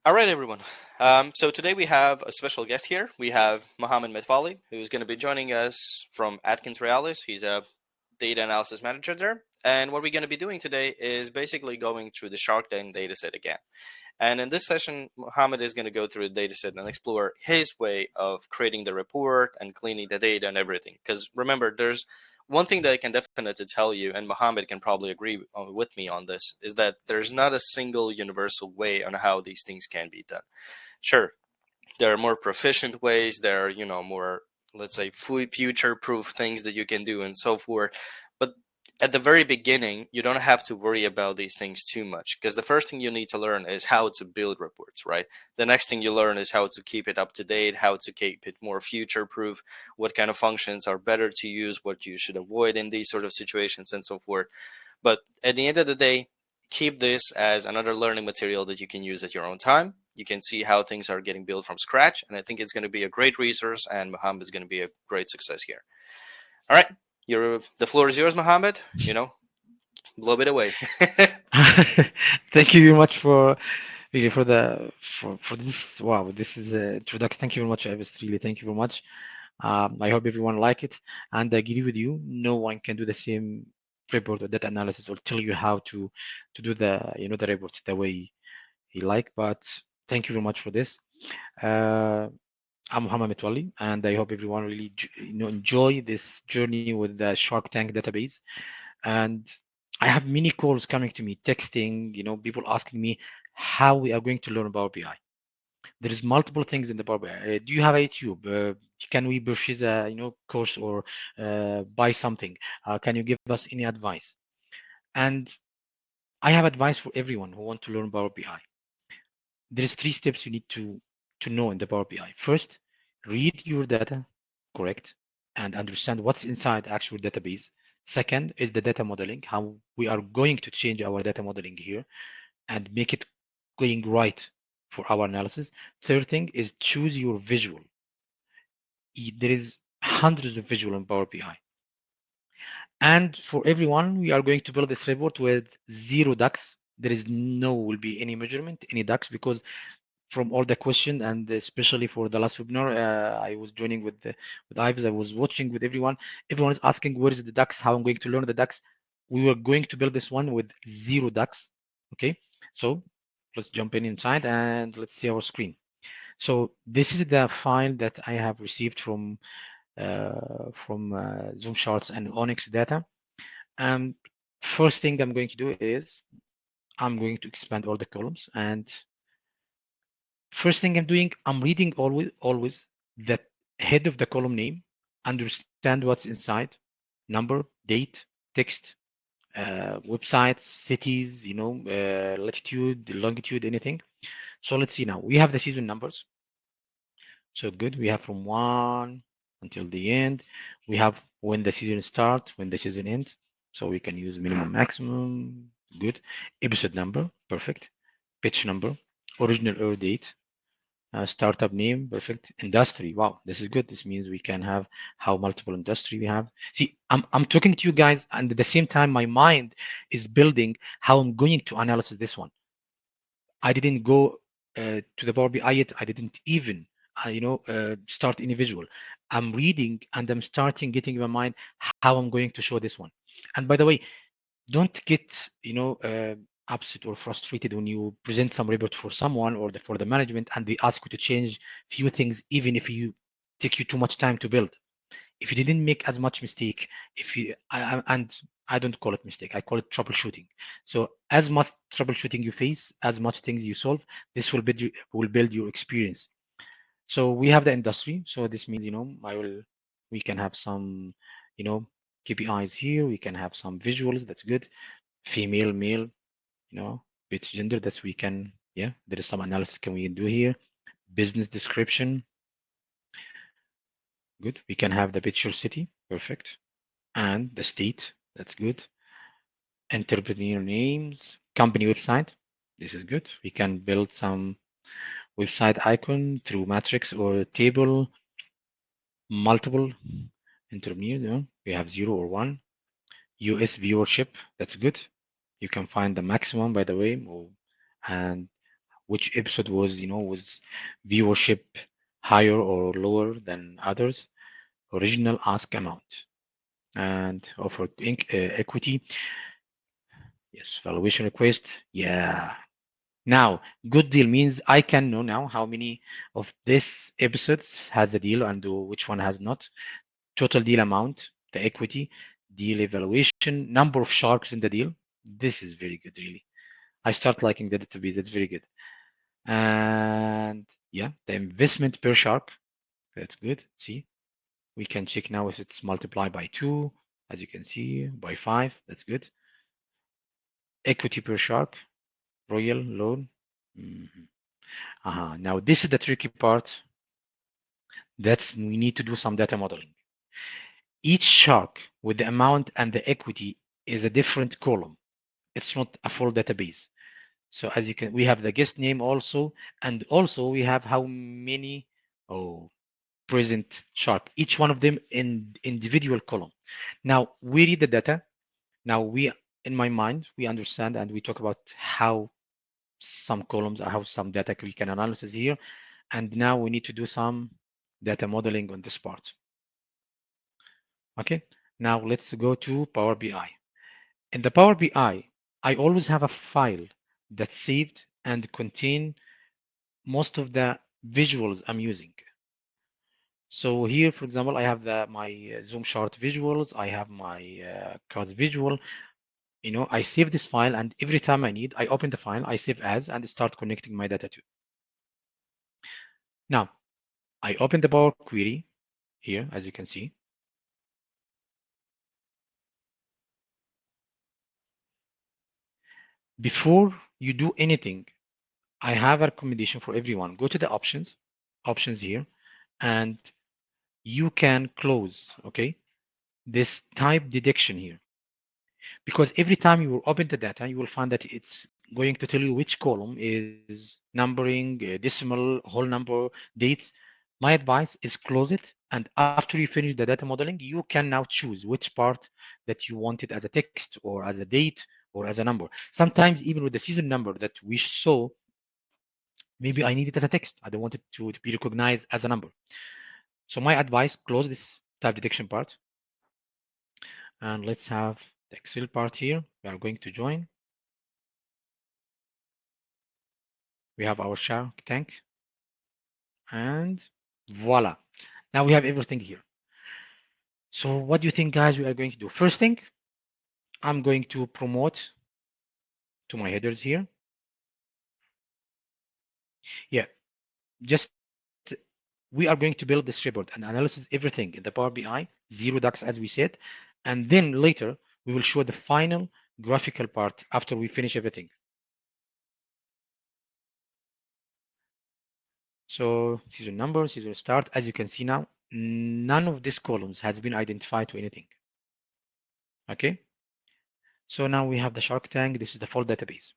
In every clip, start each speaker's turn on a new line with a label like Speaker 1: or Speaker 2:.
Speaker 1: All right, everyone. So today we have a special guest here. We have Mohamed Metfali, who's going to be joining us from Atkins Realis. He's a data analysis manager there. And what we're going to be doing today is basically going through the Shark Tank dataset again. And in this session, Mohamed is going to go through the dataset and explore his way of creating the report and cleaning the data and everything. Because remember, there's one thing that I can definitely tell you, and Mohamed can probably agree with me on this, is that there's not a single universal way on how these things can be done. Sure, there are more proficient ways, there are, more, let's say, future-proof things that you can do and so forth. But at the very beginning, you don't have to worry about these things too much, because the first thing you need to learn is how to build reports, right? The next thing you learn is how to keep it up to date, how to keep it more future-proof, what kind of functions are better to use, what you should avoid in these sort of situations, and so forth. But at the end of the day, keep this as another learning material that you can use at your own time. You can see how things are getting built from scratch, and I think it's going to be a great resource, and Mohammed is going to be a great success here. All right, the floor is yours, Mohammed. Blow it away.
Speaker 2: Thank you very much for really for this. Wow, this is a introduction. Thank you very much, Aivis. Really, thank you very much. I hope everyone like it, and I agree with you. No one can do the same report or data analysis or tell you how to do the reports the way he like. But thank you very much for this. Uh, I'm Mohamed Metwali, and I hope everyone really enjoy this journey with the Shark Tank database. And I have many calls coming to me, texting, people asking me how we are going to learn Power BI. There is multiple things in the Power BI. Do you have a YouTube? Can we purchase a course or buy something? Can you give us any advice? And I have advice for everyone who want to learn Power BI. There is 3 steps you need to know in the Power BI. First, read your data correct and understand what's inside actual database. Second is the data modeling, how we are going to change our data modeling here and make it going right for our analysis. Third thing is choose your visual. There is hundreds of visual in Power BI. And for everyone, we are going to build this report with 0 DAX. There is will be any measurement, any DAX, because from all the question, and especially for the last webinar, I was joining with Aivis. I was watching with everyone. Everyone is asking where is the DAX, how I'm going to learn the DAX. We were going to build this one with 0 DAX. Okay, so let's jump inside and let's see our screen. So this is the file that I have received from ZoomCharts and Onyx data. And first thing I'm going to do is I'm going to expand all the columns, and first thing I'm doing, I'm reading always the head of the column name, understand what's inside, number, date, text, websites, cities, latitude, longitude, anything. So let's see now. We have the season numbers. So good. We have from 1 until the end. We have when the season starts, when the season ends. So we can use minimum, maximum. Good. Episode number. Perfect. Pitch number. Original air date. Startup name, perfect. Industry, wow, this is good. This means we can have how multiple industry we have. See, I'm talking to you guys, and at the same time, my mind is building how I'm going to analyze this one. I didn't go to the Power BI yet. I didn't even, start any visual. I'm reading and I'm starting getting in my mind how I'm going to show this one. And by the way, don't get, upset or frustrated when you present some report for someone or for the management and they ask you to change few things, even if you take you too much time to build. If you didn't make as much mistake, and I don't call it mistake, I call it troubleshooting. So as much troubleshooting you face, as much things you solve, this will build your experience. So we have the industry. So this means, we can have some, KPIs here. We can have some visuals. That's good. Female, male, bit gender. That's we can, yeah, there is some analysis can we do here. Business description. Good. We can have the picture city. Perfect. And the state. That's good. Entrepreneur names. Company website. This is good. We can build some website icon through matrix or table. Multiple entrepreneur. We have 0 or 1. US viewership. That's good. You can find the maximum, by the way, and which episode was, was viewership higher or lower than others, original ask amount, and offered equity. Yes, valuation request. Yeah. Now, good deal means I can know now how many of this episodes has a deal and which one has not. Total deal amount, the equity, deal evaluation, number of sharks in the deal. This is very good, really. I start liking the database. It's very good. And yeah, the investment per shark. That's good. See, we can check now if it's multiplied by 2, as you can see, by 5. That's good. Equity per shark, royal loan. Mhm. Now, this is the tricky part. That's we need to do some data modeling. Each shark with the amount and the equity is a different column. It's not a full database. So as you can, we have the guest name also, and also we have how many present shark, each one of them in individual column. Now we read the data. Now in my mind, we understand and we talk about how some columns, how some data we can analysis here. And now we need to do some data modeling on this part. Okay, now let's go to Power BI. In the Power BI, I always have a file that's saved and contain most of the visuals I'm using. So here, for example, I have my ZoomChart visuals. I have my cards visual. I save this file, and every time I need, I open the file, I save as, and start connecting my data to. Now, I open the Power Query here, as you can see. Before you do anything, I have a recommendation for everyone. Go to the options here, and you can close, okay, this type detection here. Because every time you will open the data, you will find that it's going to tell you which column is numbering, decimal, whole number, dates. My advice is close it. And after you finish the data modeling, you can now choose which part that you want it as a text or as a date or as a number. Sometimes even with the season number that we saw, maybe I need it as a text. I don't want it to be recognized as a number. So my advice, close this type detection part. And let's have the Excel part here. We are going to join. We have our Shark Tank. And voila. Now we have everything here. So what do you think, guys, we are going to do? First thing, I'm going to promote to my headers here. Yeah, just we are going to build this report and analyze everything in the Power BI, zero ducks as we said. And then later, we will show the final graphical part after we finish everything. So season number, season start, as you can see now, none of these columns has been identified to anything. Okay. So now we have the Shark Tank. This is the full database.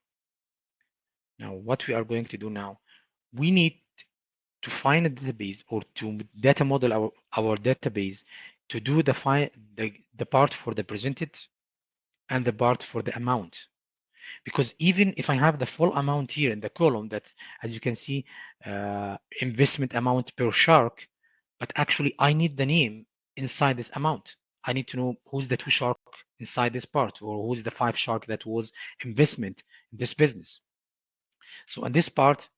Speaker 2: Now what we are going to do now, we need to find a database or to data model our database to do the part for the presented and the part for the amount. Because even if I have the full amount here in the column, that as you can see, investment amount per shark, but actually I need the name inside this amount. I need to know who's the 2 shark inside this part, or who's the 5 shark that was investment in this business. So in this part,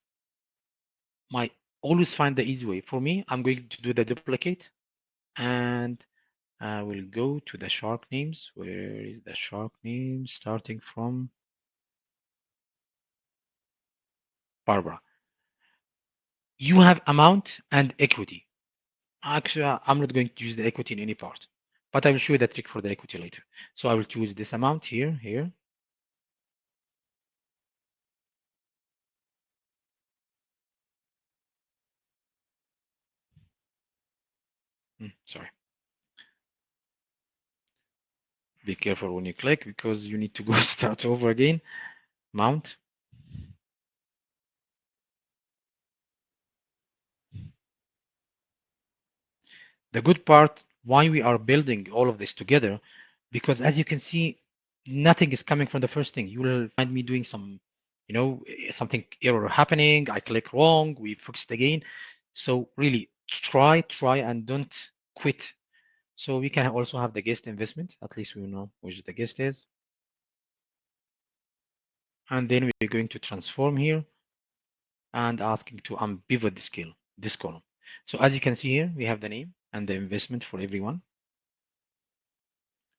Speaker 2: always find the easy way. For me, I'm going to do the duplicate, and I will go to the shark names. Where is the shark name? Starting from Barbara. You have amount and equity. Actually, I'm not going to use the equity in any part, but I will show you the trick for the equity later. So I will choose this amount here. Sorry. Be careful when you click because you need to go start over again. Mount. The good part, why we are building all of this together, because as you can see, nothing is coming from the first thing. You will find me doing some, something error happening, I click wrong, we fix it again. So really try and don't quit. So we can also have the guest investment, at least we know which the guest is. And then we're going to transform here and asking to unpivot this column. So as you can see here, we have the name and the investment for everyone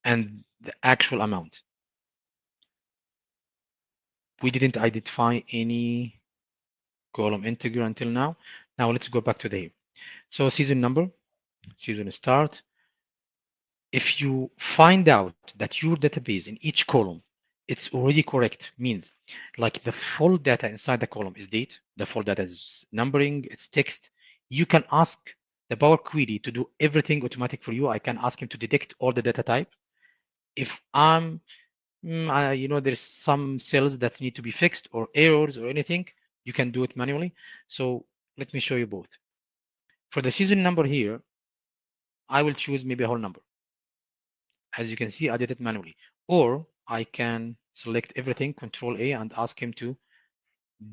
Speaker 2: and the actual amount. We didn't identify any column integer until now. Now let's go back to the here. So season number, season start. If you find out that your database in each column it's already correct, means like the full data inside the column is date, the full data is numbering, it's text, you can ask the Power Query to do everything automatic for you. I can ask him to detect all the data type. If there's some cells that need to be fixed or errors or anything, you can do it manually. So let me show you both. For the season number here, I will choose maybe a whole number. As you can see, I did it manually. Or I can select everything, Control A, and ask him to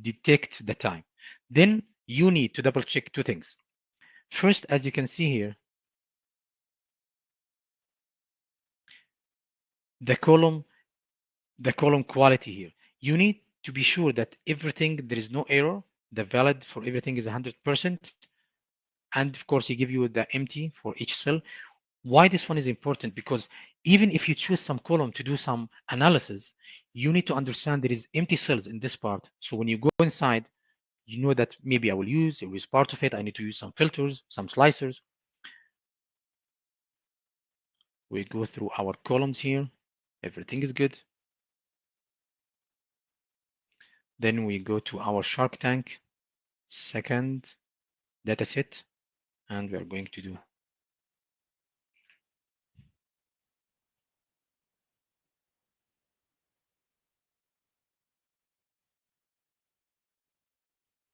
Speaker 2: detect the time. Then you need to double check two things. First, as you can see here, the column quality here. You need to be sure that everything, there is no error. The valid for everything is 100%. And of course, he give you the empty for each cell. Why this one is important? Because even if you choose some column to do some analysis, you need to understand there is empty cells in this part. So when you go inside, you know that maybe I will use part of it. I need to use some filters, some slicers. We go through our columns here. Everything is good. Then we go to our Shark Tank second data set, and we are going to do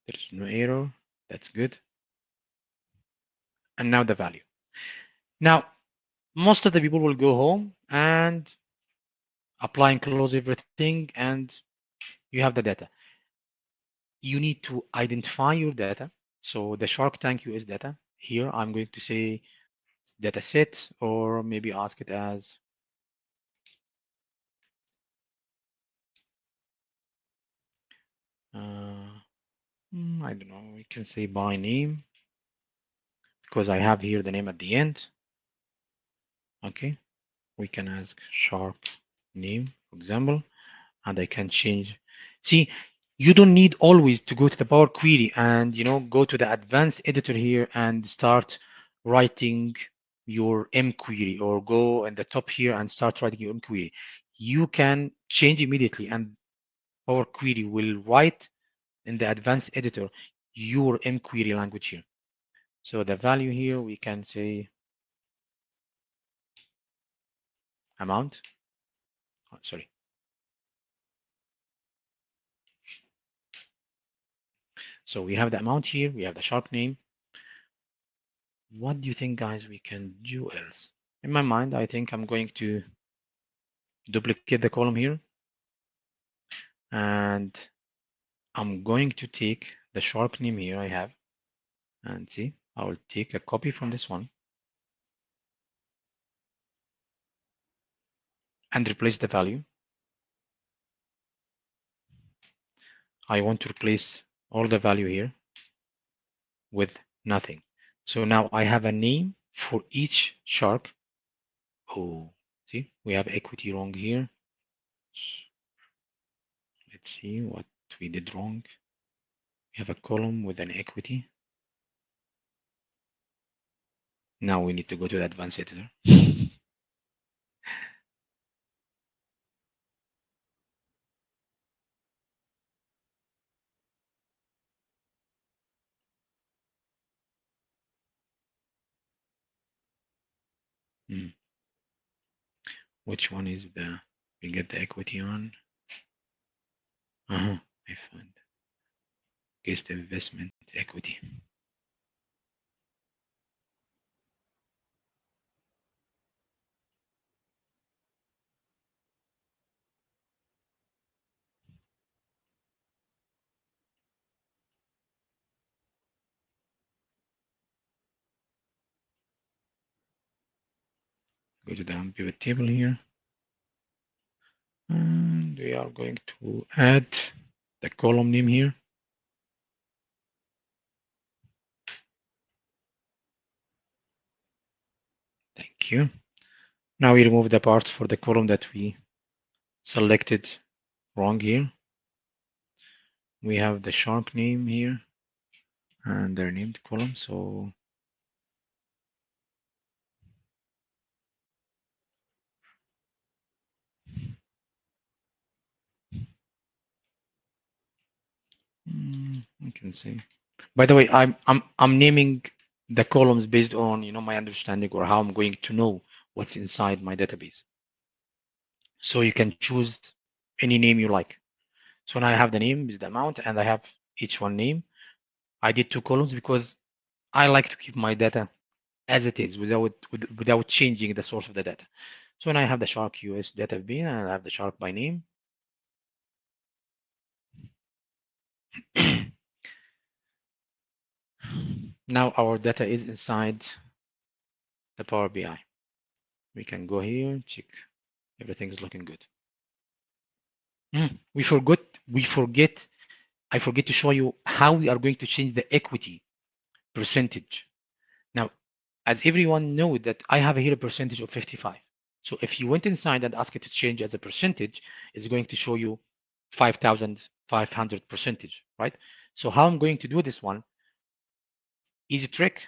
Speaker 2: there's no error. That's good. And now the value. Now, most of the people will go home and apply and close everything, and you have the data. You need to identify your data. So the Shark Tank US data here, I'm going to say data set, or maybe ask it as I don't know, we can say by name because I have here the name at the end. Okay, we can ask Shark name, for example, and I can change. See, you don't need always to go to the Power Query and go to the advanced editor here and start writing your M query, or go in the top here and start writing your M query. You can change immediately, and Power Query will write in the advanced editor your M query language here. So the value here, we can say amount. Oh, sorry. So we have the amount here, we have the shark name. What do you think, guys, we can do else? In my mind, I think I'm going to duplicate the column here. And I'm going to take the shark name here I have. And see, I will take a copy from this one and replace the value. I want to replace all the value here with nothing. So now I have a name for each shark. Oh, see, we have equity wrong here. Let's see what we did wrong. We have a column with an equity. Now we need to go to the advanced editor. Which one is we get the equity on? I found guest investment equity. Go to the pivot table here. And we are going to add the column name here. Thank you. Now we remove the parts for the column that we selected wrong here. We have the shark name here and their named column. So I can say. By the way, I'm naming the columns based on my understanding or how I'm going to know what's inside my database. So you can choose any name you like. So now I have the name is the amount, and I have each one name. I did two columns because I like to keep my data as it is without changing the source of the data. So when I have the shark US data bin and I have the shark by name. Now our data is inside the Power BI. We can go here, check everything is looking good. I forget to show you how we are going to change the equity percentage. Now, as everyone knows that I have here a percentage of 55. So if you went inside and asked it to change as a percentage, it's going to show you 5,500 percentage, right? So how I'm going to do this one, easy trick.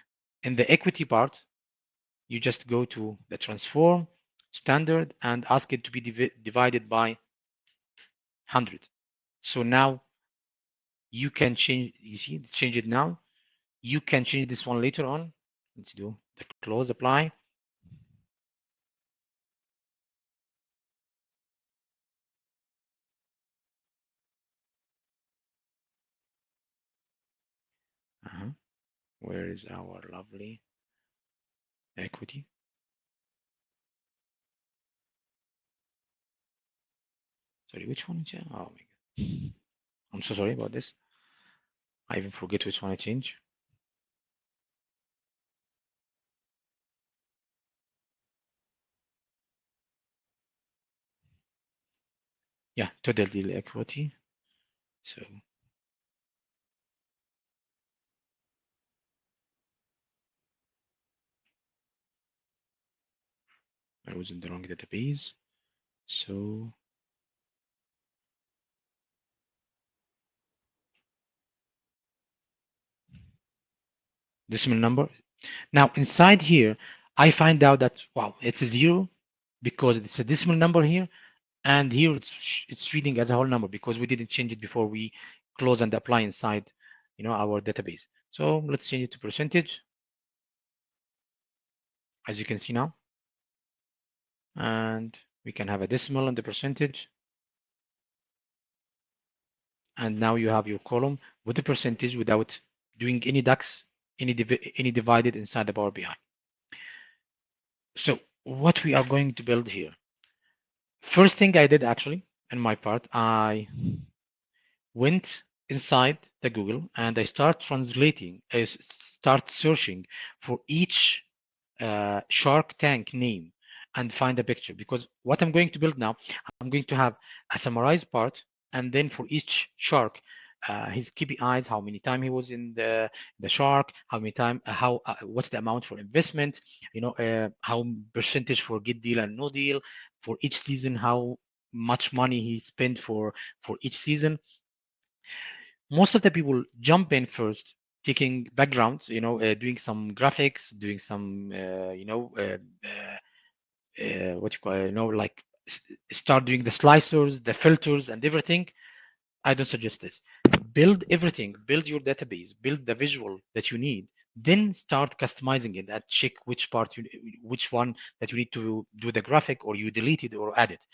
Speaker 2: In the equity part, you just go to the transform, standard, and ask it to be divided by 100. So now you can change, you see, change it now. You can change this one later on. Let's do the close apply. Where is our lovely equity? Sorry, which one? Oh my God. I'm so sorry about this. I even forget which one I change. Yeah, total deal equity. So I was in the wrong database. So decimal number. Now inside here, I find out that wow, it's a 0 because it's a decimal number here, and here it's reading as a whole number because we didn't change it before we close and apply inside, our database. So let's change it to percentage, as you can see now, and we can have a decimal and the percentage. And now you have your column with the percentage without doing any DAX, any divided inside the Power BI. So what we are going to build here. First thing I did actually, in my part, I went inside the Google and I start translating, I start searching for each Shark Tank name and find a picture, because what I'm going to build now, I'm going to have a summarized part, and then for each shark, his KPIs, how many time he was in the shark, how many time, what's the amount for investment, how percentage for good deal and no deal for each season, how much money he spent for each season. Most of the people jump in first, taking backgrounds, doing some graphics, doing some, what you call, like start doing the slicers, the filters, and everything. I don't suggest this. Build everything, build your database, build the visual that you need, then start customizing it and check which which one that you need to do the graphic, or you delete it or add it.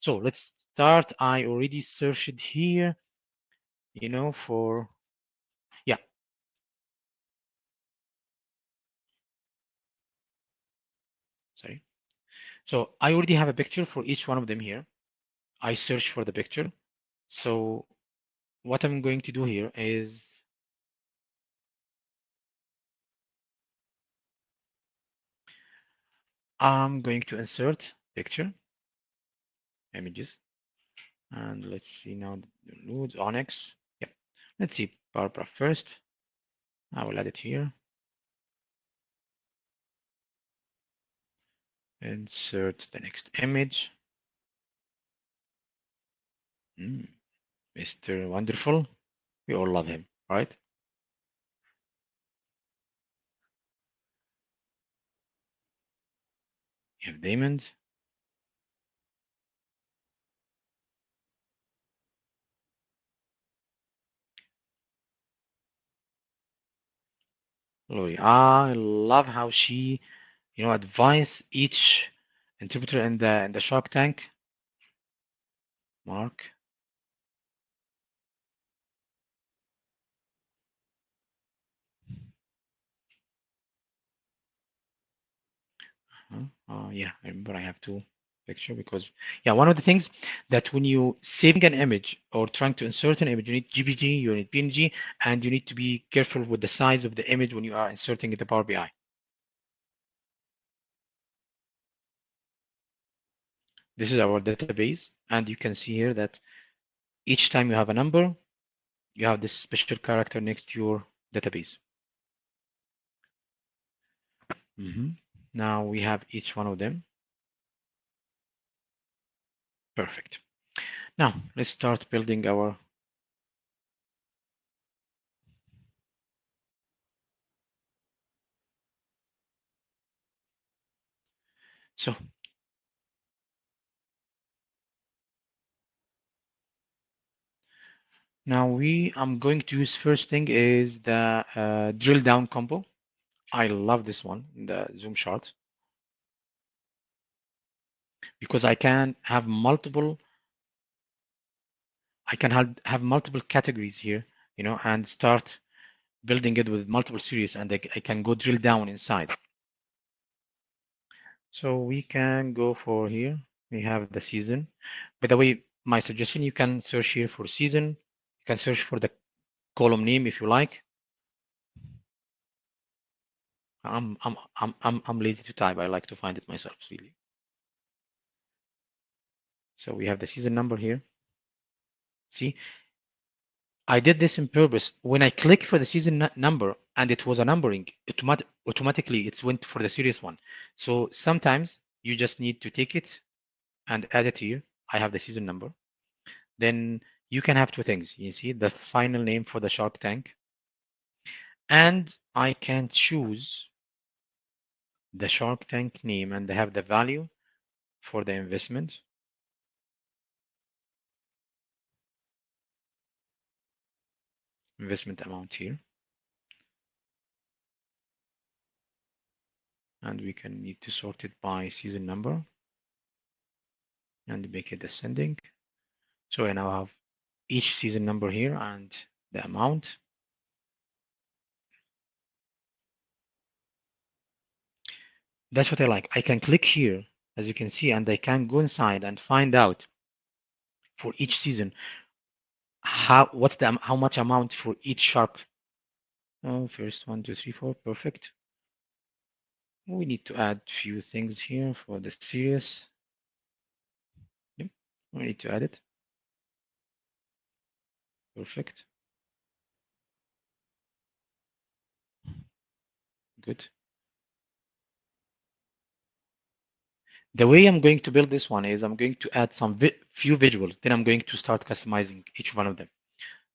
Speaker 2: So let's start. I already searched it here, for, yeah. Sorry. So I already have a picture for each one of them here. I search for the picture. So what I'm going to do here is I'm going to insert picture, images, and let's see now the nodes, Onyx. Yep. Let's see Barbara first. I will add it here. Insert the next image. Mr. Wonderful. We all love him, right? You have Damon. Lori. I love how she, advise each interpreter in the Shark Tank. Mark. Yeah, I remember I have two picture because yeah, one of the things that when you saving an image or trying to insert an image, you need GPG, you need PNG, and you need to be careful with the size of the image when you are inserting in the Power BI. This is our database, and you can see here that each time you have a number, you have this special character next to your database. Now we have each one of them. Perfect. Now let's start building our. So now I'm going to use first thing is the drill down combo. I love this one in the ZoomCharts because I can have multiple. I can have multiple categories here, and start building it with multiple series, and I can go drill down inside. So we can go for here. We have the season. By the way, my suggestion, you can search here for season. You can search for the column name if you like. I'm lazy to type. I like to find it myself, really. So we have the season number here. See, I did this in purpose. When I click for the season number and it was a numbering, automatically it went for the serious one. So sometimes you just need to take it and add it here. I have the season number. Then you can have two things. You see the final name for the Shark Tank. And I can choose the Shark Tank name and they have the value for the investment. Investment amount here. And we can need to sort it by season number and make it ascending. So I now have each season number here and the amount. That's what I like. I can click here, as you can see, and I can go inside and find out for each season how much amount for each shark. Oh, first 1, 2, 3, 4, perfect. We need to add few things here for the series. Yep, we need to add it. Perfect. Good. The way I'm going to build this one is I'm going to add some few visuals. Then I'm going to start customizing each one of them.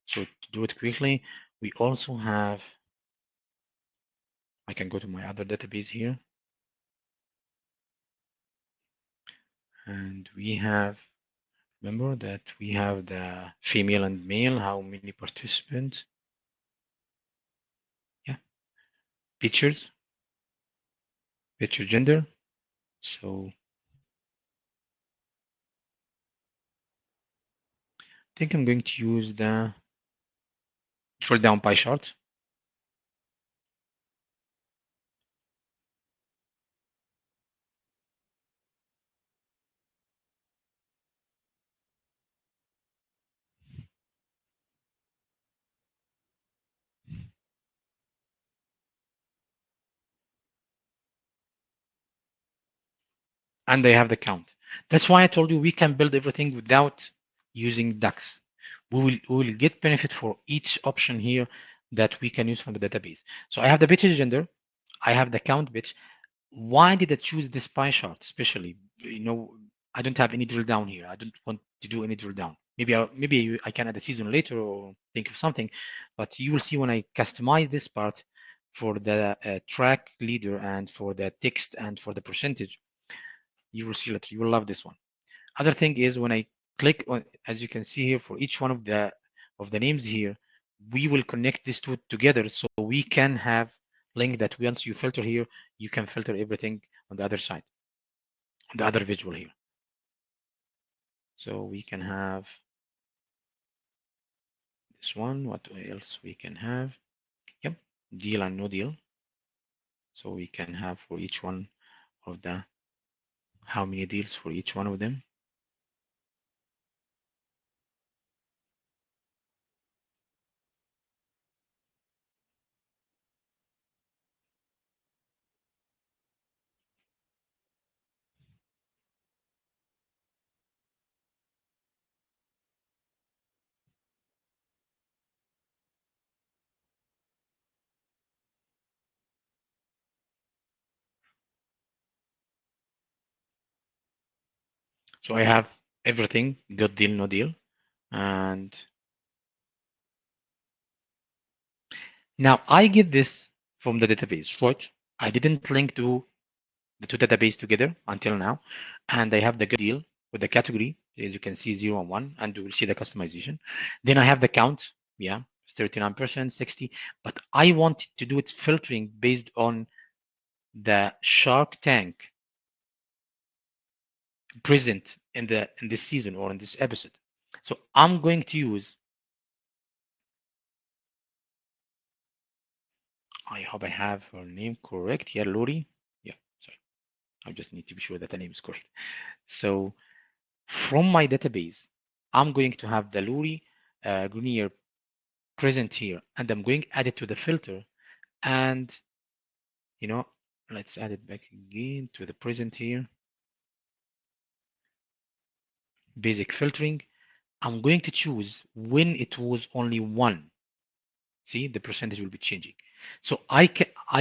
Speaker 2: So to do it quickly, we also have, I can go to my other database here. And we have, remember that we have the female and male, how many participants. Yeah. Pictures, picture gender. So I think I'm going to use the drill down pie chart. and they have the count. That's why I told you we can build everything without using DAX. We will get benefit for each option here that we can use from the database. So I have the bit gender, I have the count bit. Why did I choose this pie chart especially? I don't have any drill down here. I don't want to do any drill down. Maybe I can add a season later or think of something, but you will see when I customize this part for the track leader and for the text and for the percentage, you will see that you will love this one. Other thing is when I click on, as you can see here, for each one of the names here, we will connect these two together so we can have link that once you filter here, you can filter everything on the other side, on the other visual here. So we can have this one. What else we can have? Yep, deal and no deal. So we can have for each one of the how many deals for each one of them. So I have everything, good deal, no deal. And now I get this from the database, right? I didn't link to the two database together until now. And I have the good deal with the category, as you can see, 0 and 1, and you will see the customization. Then I have the count, yeah, 39%, 60, but I want to do its filtering based on the Shark Tank present in this season or in this episode. So I'm going to use, I hope I have her name correct here, Lori. Yeah, sorry. I just need to be sure that the name is correct. So from my database, I'm going to have the Lori Grenier present here, and I'm going to add it to the filter. And let's add it back again to the present here. Basic filtering. I'm going to choose when it was only one. See, the percentage will be changing. So I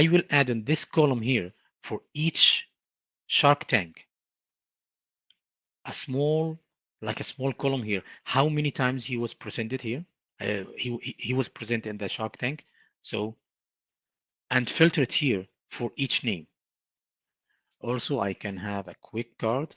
Speaker 2: will add in this column here for each Shark Tank a small column here. How many times he was presented here? He was present in the Shark Tank. So and filter it here for each name. Also, I can have a quick card.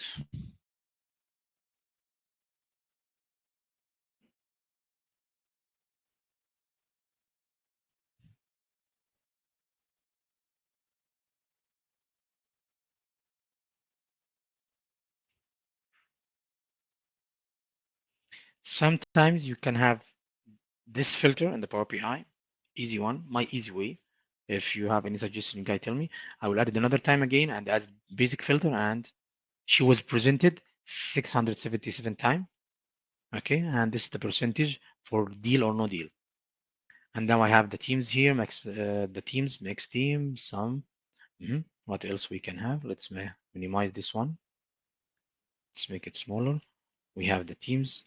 Speaker 2: Sometimes you can have this filter in the Power BI, easy one, my easy way. If you have any suggestion, you guys tell me. I will add it another time again and as basic filter, and she was presented 677 times. Okay, and this is the percentage for deal or no deal. And now I have the teams here, the teams, mixed team, some. What else we can have? Let's minimize this one. Let's make it smaller. We have the teams.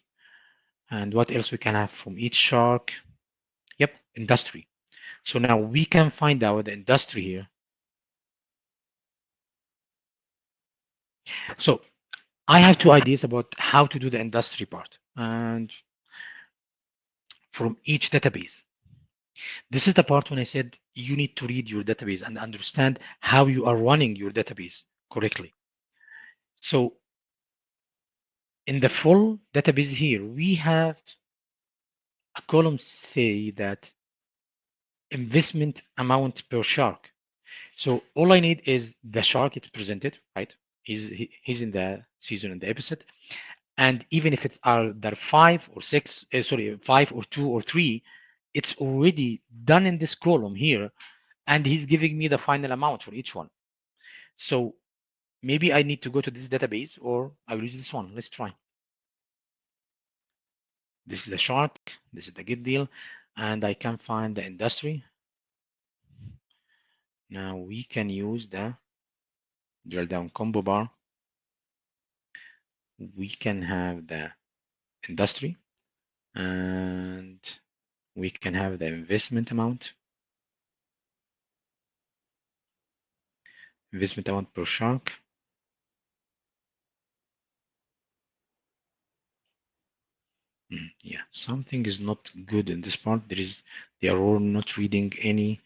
Speaker 2: And what else we can have from each shark? Yep, industry. So now we can find out the industry here. So I have two ideas about how to do the industry part and from each database. This is the part when I said you need to read your database and understand how you are running your database correctly. So in the full database here, we have a column say that investment amount per shark. So all I need is the shark it's presented, right? He's in the season in the episode. And even if it's are there 5 or 6, 5 or 2 or 3, it's already done in this column here, and he's giving me the final amount for each one. So maybe I need to go to this database, or I will use this one. Let's try. This is the shark, this is the good deal, and I can find the industry. Now we can use the drill down combo bar. we can have the industry, and we can have the investment amount per shark. Yeah, something is not good in this part. They are all not reading any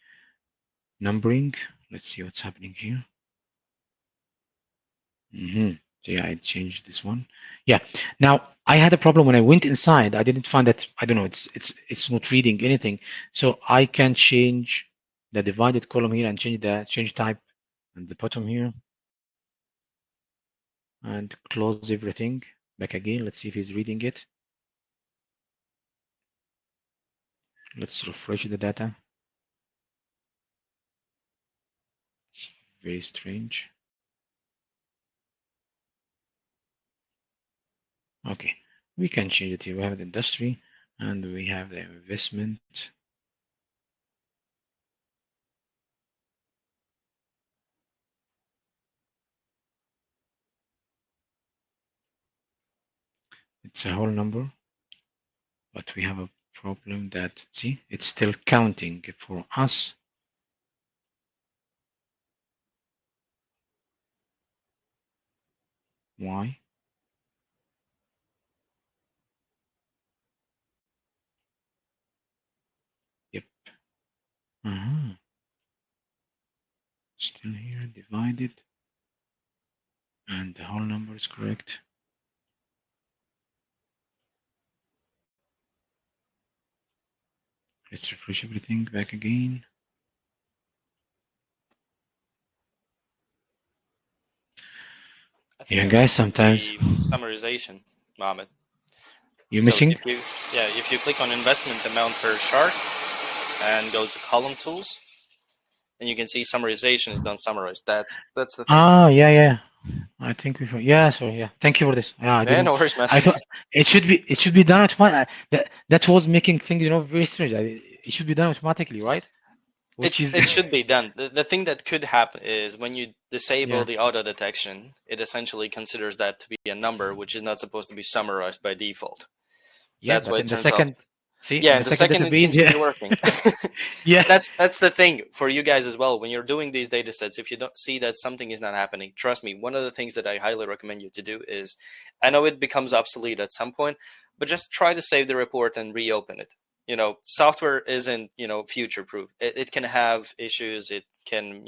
Speaker 2: numbering. Let's see what's happening here. So yeah, I changed this one. Yeah. Now I had a problem when I went inside. I didn't find that. I don't know. It's not reading anything. So I can change the divided column here and change type and the bottom here and close everything back again. Let's see if he's reading it. Let's refresh the data. It's very strange. Okay, we can change it here. We have the industry and we have the investment. It's a whole number, but we have a problem that, see, it's still counting for us. Why? Yep. Still here, divided, and the whole number is correct. Let's refresh everything back again.
Speaker 1: I think
Speaker 2: Yeah, guys,
Speaker 1: that's
Speaker 2: sometimes
Speaker 1: the summarization, Mohamed.
Speaker 2: you're
Speaker 1: So
Speaker 2: missing.
Speaker 1: if you click on investment amount per shark and go to column tools, and you can see summarization is done summarized. That's the thing.
Speaker 2: Yeah. I think we should. Yeah, sorry. Yeah, thank you for this. Yeah, I
Speaker 1: Yeah, no
Speaker 2: didn't.
Speaker 1: worries, man.
Speaker 2: I thought it should be done automatically. That was making things, very strange. It should be done automatically, right? Which is
Speaker 1: It should be done. The thing that could happen is when you disable
Speaker 2: yeah.
Speaker 1: the auto detection, it essentially considers that to be a number, which is not supposed to be summarized by default.
Speaker 2: Yeah,
Speaker 1: That's
Speaker 2: but
Speaker 1: why
Speaker 2: in
Speaker 1: it
Speaker 2: the
Speaker 1: turns off.
Speaker 2: second, see,
Speaker 1: Yeah,
Speaker 2: in
Speaker 1: in
Speaker 2: the
Speaker 1: the
Speaker 2: second
Speaker 1: second it
Speaker 2: database,
Speaker 1: seems to
Speaker 2: yeah,
Speaker 1: be working.
Speaker 2: yeah,
Speaker 1: That's the thing for you guys as well. When you're doing these data sets, if you don't see that something is not happening, trust me, one of the things that I highly recommend you to do is, I know it becomes obsolete at some point, but just try to save the report and reopen it. Software isn't, future proof. It can have issues. It can,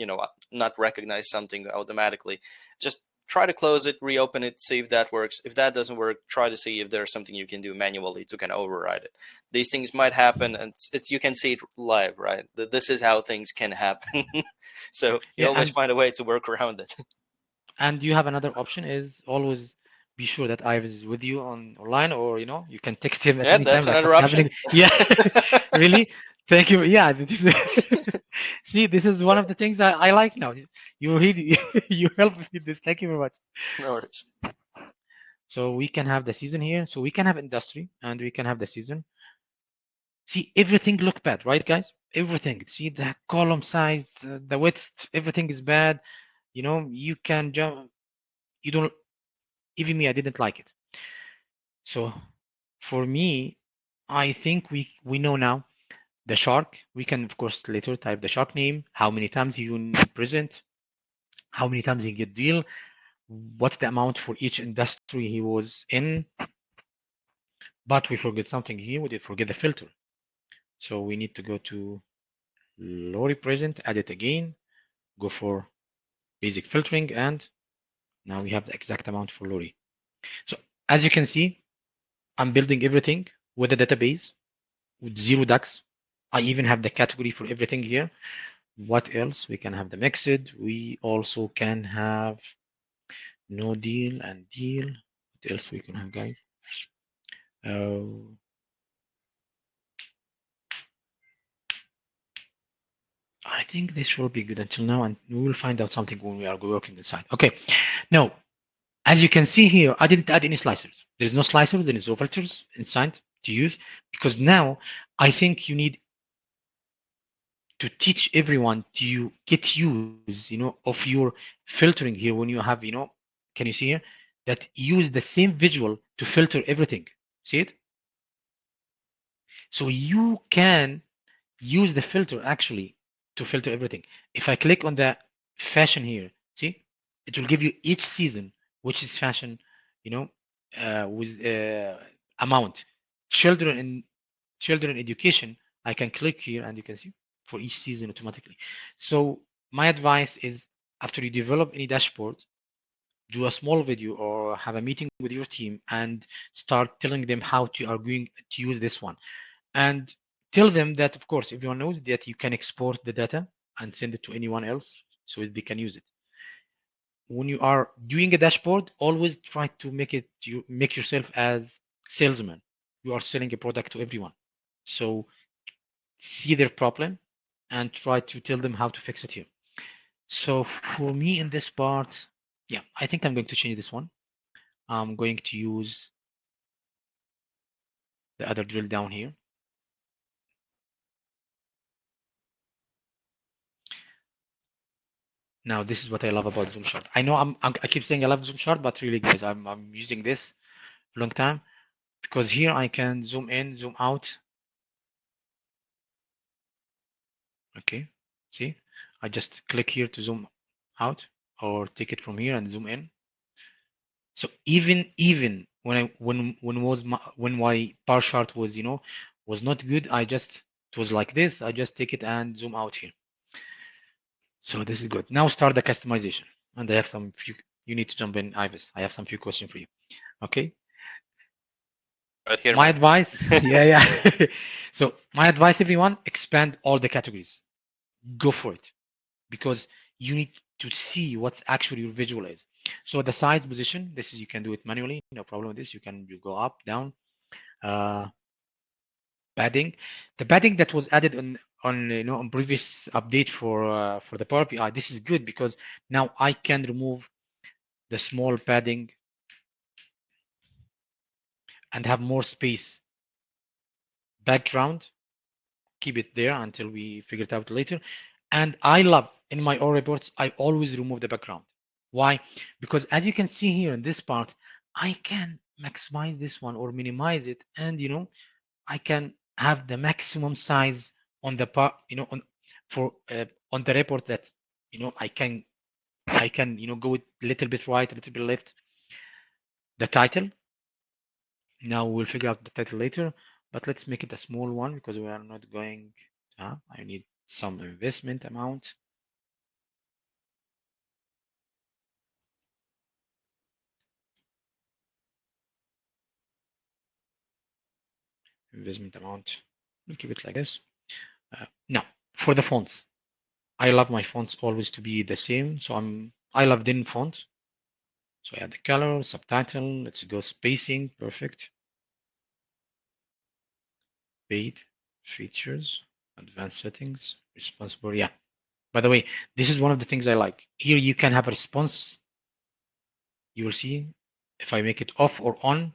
Speaker 1: not recognize something automatically. Just try to close it, reopen it, see if that works. If that doesn't work, try to see if there's something you can do manually to kind of override it. These things might happen, and it's you can see it live, right? This is how things can happen. So you
Speaker 2: yeah,
Speaker 1: always find a way to work around it.
Speaker 2: and you have another option is always be sure that Ives is with you online, or you can text him at
Speaker 1: Yeah,
Speaker 2: any time,
Speaker 1: that's
Speaker 2: like
Speaker 1: another
Speaker 2: what's happening.
Speaker 1: option.
Speaker 2: Yeah, really. Thank you. Yeah, this is see, this is one of the things I like now. You really you help me with this. Thank you very much.
Speaker 1: No worries.
Speaker 2: So we can have the season here. So we can have industry and we can have the season. See, everything look bad, right, guys? Everything. See the column size, the width, everything is bad. You can jump. You don't. Even me, I didn't like it. So for me, I think we know now the shark. We can of course later type the shark name, how many times you need present, how many times he get deal, what's the amount for each industry he was in. But we forget something here. We did forget the filter. So we need to go to lorry present, add it again, go for basic filtering, and now we have the exact amount for lorry. So as you can see, I'm building everything with a database with zero DAX. I even have the category for everything here. What else? We can have the mixed. We also can have no deal and deal. What else we can have, guys? I think this will be good until now, and we will find out something when we are working inside. Okay, now, as you can see here, I didn't add any slicers. There is no slicers, there is no filters inside to use, because now I think you need to teach everyone to get use, of your filtering here when you have, can you see here? that use the same visual to filter everything. See it? So you can use the filter actually to filter everything. If I click on the fashion here, see, it will give you each season, which is fashion, you know, with amount. Children in children education, I can click here and you can see for each season automatically. So my advice is after you develop any dashboard, do a small video or have a meeting with your team and start telling them how to are going to use this one. And tell them that, of course, everyone knows that you can export the data and send it to anyone else so they can use it. When you are doing a dashboard, always try to make yourself as salesman. You are selling a product to everyone. So see their problem and try to tell them how to fix it here. So for me in this part, yeah, I think I'm going to change this one. I'm going to use the other drill down here. Now, this is what I love about ZoomChart. I know I keep saying I love ZoomChart, but really, guys, I'm using this a long time because here I can zoom in, zoom out. Okay, see, I just click here to zoom out or take it from here and zoom in. So even when my bar chart was was not good, it was like this. I just take it and zoom out here. So this is good. Now start the customization. And I have some few, you need to jump in, Aivis. I have some few questions for you. Okay.
Speaker 1: Right here,
Speaker 2: My
Speaker 1: man.
Speaker 2: advice, yeah. So my advice, everyone, expand all the categories. Go for it because you need to see what's actually your visual is. So the size position, this is you can do it manually, no problem with this. You go up, down. Uh, padding, the padding that was added on previous update for the Power BI. This is good because now I can remove the small padding and have more space. Background, keep it there until we figure it out later. And I love in my all reports, I always remove the background. Why? Because as you can see here in this part, I can maximize this one or minimize it, and I can have the maximum size on the part, on the report that I can go a little bit right, a little bit left. The title. Now we'll figure out the title later, but let's make it a small one because we are not going. I need some investment amount. Investment amount. We'll keep it like this. Now for the fonts, I love my fonts always to be the same. So I love thin font. So I add the color, subtitle. Let's go spacing. Perfect. Paid features, advanced settings, responsible. Yeah. By the way, this is one of the things I like. Here you can have a response. You will see if I make it off or on,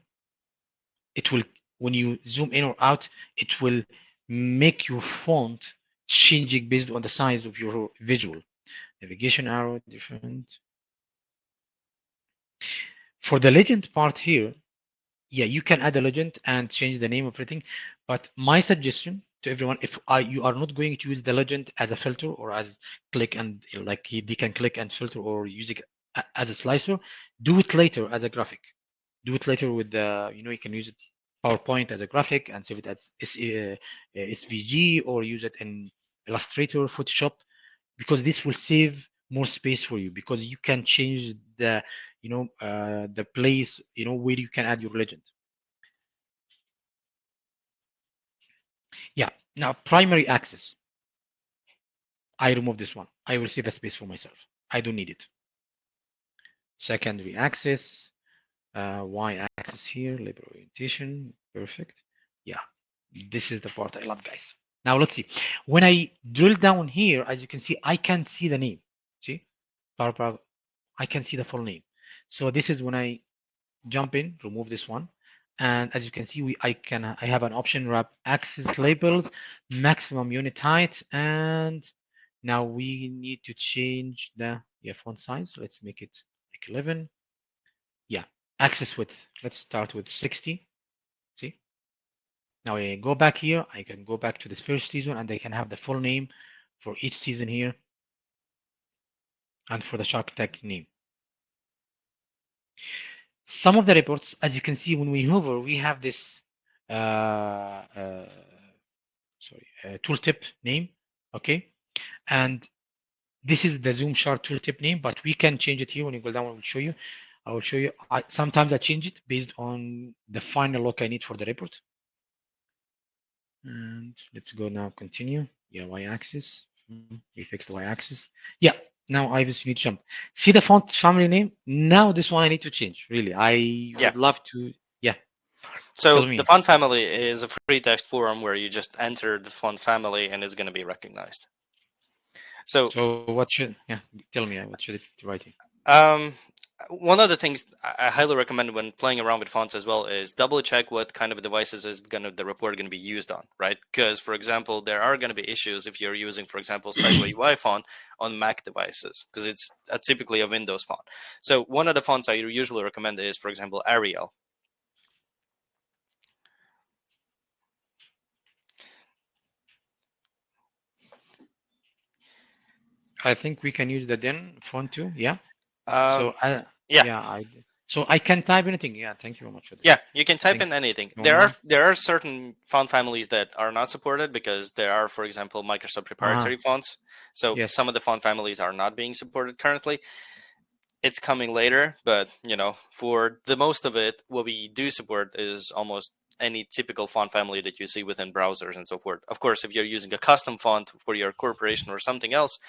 Speaker 2: it will, when you zoom in or out, it will make your font changing based on the size of your visual. Navigation arrow, different. For the legend part here, yeah, you can add a legend and change the name of everything. But my suggestion to everyone, if you are not going to use the legend as a filter or as click and like they can click and filter or use it as a slicer, do it later as a graphic. Do it later with the, you can use it PowerPoint as a graphic and save it as SVG or use it in Illustrator, Photoshop, because this will save more space for you because you can change the place where you can add your legend. Yeah. Now primary access, I remove this one. I will save a space for myself. I don't need it. Secondary access, y axis here, label orientation, perfect. Yeah, this is the part I love, guys. Now let's see. When I drill down here, as you can see, I can see the name. See, I can see the full name. So this is when I jump in, remove this one. And as you can see, I have an option wrap axis labels, maximum unit height, and now we need to change the font size. Let's make it like 11. Yeah, Axis width. Let's start with 60. See? Now I go back here. I can go back to this first season and I can have the full name for each season here and for the Shark Tank name. Some of the reports, as you can see, when we hover, we have this tooltip name, okay? And this is the ZoomChart tooltip name, but we can change it here. When you go down, I will show you. Sometimes I change it based on the final look I need for the report. And let's go now, continue. Yeah, y-axis. We fixed the y-axis. Yeah, now Aivis, you need to jump. See the font family name? Now this one I need to change, really. I would love to, yeah.
Speaker 1: So the font family is a free text form where you just enter the font family and it's going to be recognized. So
Speaker 2: what should, tell me, what should it write here?
Speaker 1: One of the things I highly recommend when playing around with fonts as well is double check what kind of devices is the report going to be used on, right? Because, for example, there are going to be issues if you're using, for example, Sideway UI font on Mac devices, because it's typically a Windows font. So one of the fonts I usually recommend is, for example, Arial.
Speaker 2: I think we can use the Den font too, yeah?
Speaker 1: So
Speaker 2: I can type anything. Yeah, thank you very much for this.
Speaker 1: Yeah, you can type in anything. There are certain font families that are not supported because there are, for example, Microsoft proprietary fonts. So some of the font families are not being supported currently. It's coming later, but for the most of it, what we do support is almost any typical font family that you see within browsers and so forth. Of course, if you're using a custom font for your corporation or something else,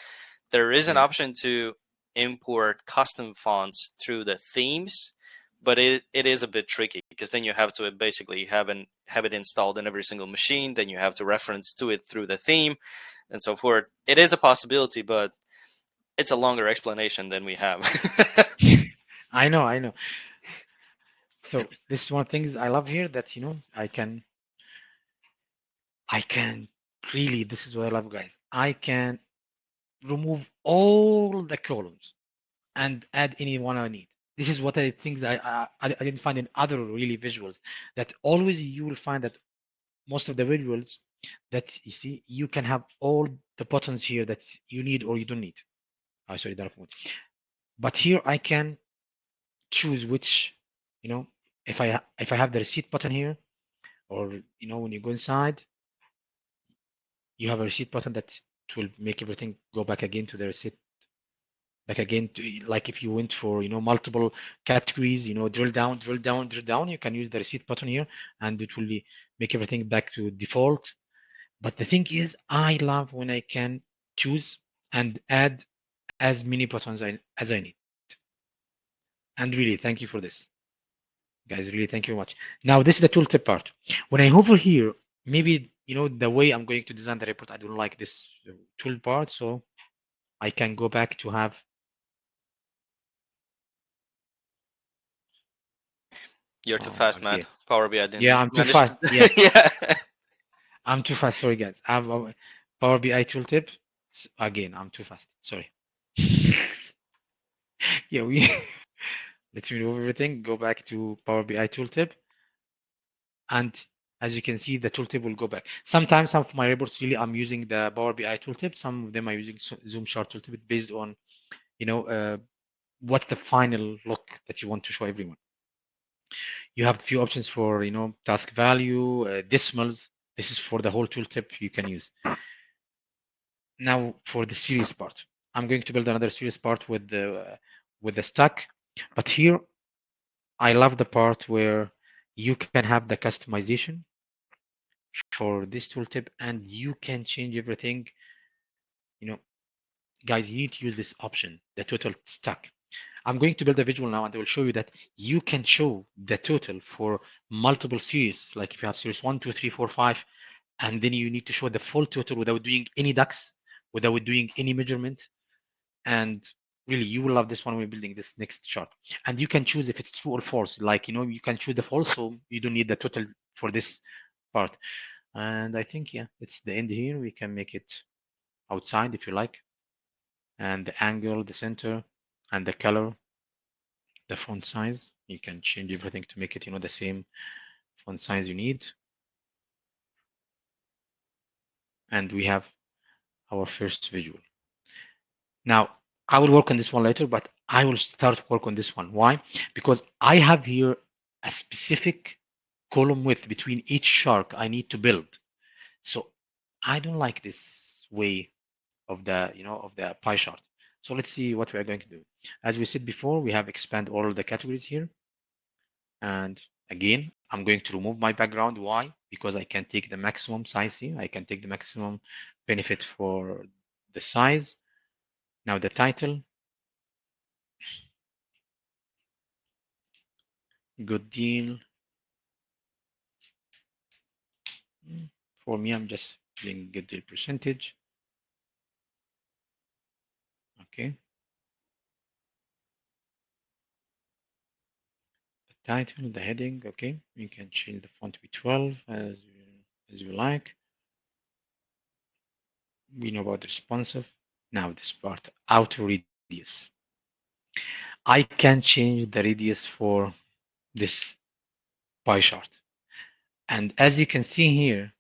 Speaker 1: there is an option to import custom fonts through the themes, but it is a bit tricky because then you have to basically have it installed in every single machine. Then you have to reference to it through the theme and so forth. It is a possibility, but it's a longer explanation than we have.
Speaker 2: I know. So this is one of the things I love here that, I can really, this is what I love, guys. I can remove all the columns and add any one I need. This is what I think I didn't find in other really visuals, that always you will find that most of the visuals that you see, you can have all the buttons here that you need or you don't need. Oh, sorry, but here I can choose which, if I have the receipt button here, or when you go inside, you have a receipt button that will make everything go back again to the receipt, back again to, like if you went for multiple categories, drill down, you can use the receipt button here and it will make everything back to default. But the thing is, I love when I can choose and add as many buttons as I need. And really, thank you for this, guys. Really, thank you very much. Now, this is the tooltip part. When I hover here, maybe the way I'm going to design the report, I don't like this tool part, so I can go back to have.
Speaker 1: You're too fast, man. Power BI didn't.
Speaker 2: Yeah, I'm too fast. Yeah.
Speaker 1: Yeah.
Speaker 2: I'm too fast. Sorry, guys. I have a Power BI tooltip. Again, I'm too fast. Sorry. Yeah, let's remove everything. Go back to Power BI tooltip. And as you can see, the tooltip will go back. Sometimes some of my reports, really, I'm using the Power BI tooltip. Some of them are using ZoomChart tooltip based on, what's the final look that you want to show everyone. You have a few options for, task value, decimals. This is for the whole tooltip you can use. Now for the series part, I'm going to build another series part with the stack, but here I love the part where you can have the customization for this tooltip and you can change everything. Guys, you need to use this option, the total stack. I'm going to build a visual now and I will show you that you can show the total for multiple series. Like if you have series 1, 2, 3, 4, 5, and then you need to show the full total without doing any ducks, without doing any measurement. And really, you will love this one when we're building this next chart. And you can choose if it's true or false. Like, you can choose the false, so you don't need the total for this part. And I think, yeah, it's the end here. We can make it outside if you like. And the angle, the center, and the color. the font size. You can change everything to make it, the same font size you need. And we have our first visual. Now, I will work on this one later, but I will start work on this one. Why? Because I have here a specific column width between each shark I need to build. So I don't like this way of the pie chart. So let's see what we are going to do. As we said before, we have expand all the categories here. And again, I'm going to remove my background. Why? Because I can take the maximum size here. I can take the maximum benefit for the size. Now the title, good deal. For me, I'm just doing good deal percentage. Okay. The title, the heading. Okay. You can change the font to be 12 as you like. We know about responsive. Now this part, outer radius. I can change the radius for this pie chart. And as you can see here,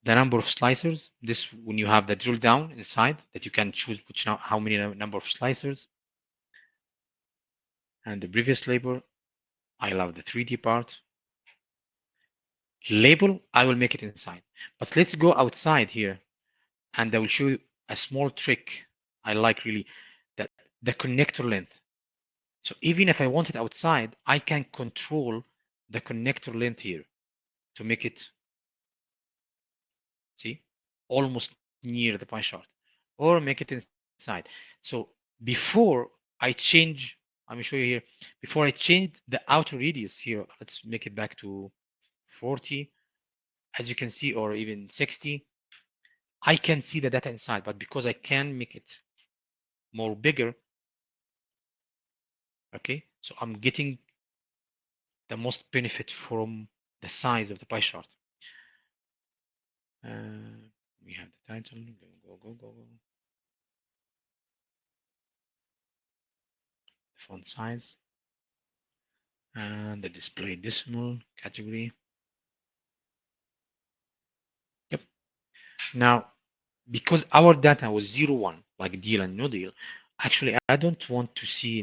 Speaker 2: the number of slicers, this when you have the drill down inside that you can choose how many number of slicers. And the previous label, I love the 3D part. Label, I will make it inside. But let's go outside here and I will show you a small trick I like really, that the connector length. So even if I want it outside, I can control the connector length here to make it, see, almost near the pie chart, or make it inside. So before I change, let me show you here, before I change the outer radius here, let's make it back to 40, as you can see, or even 60, I can see the data inside, but because I can make it more bigger, okay, so I'm getting the most benefit from the size of the pie chart. We have the title, go. The font size, and the display decimal category. Yep. Now, because our data was 0, 1, like deal and no deal, actually, I don't want to see,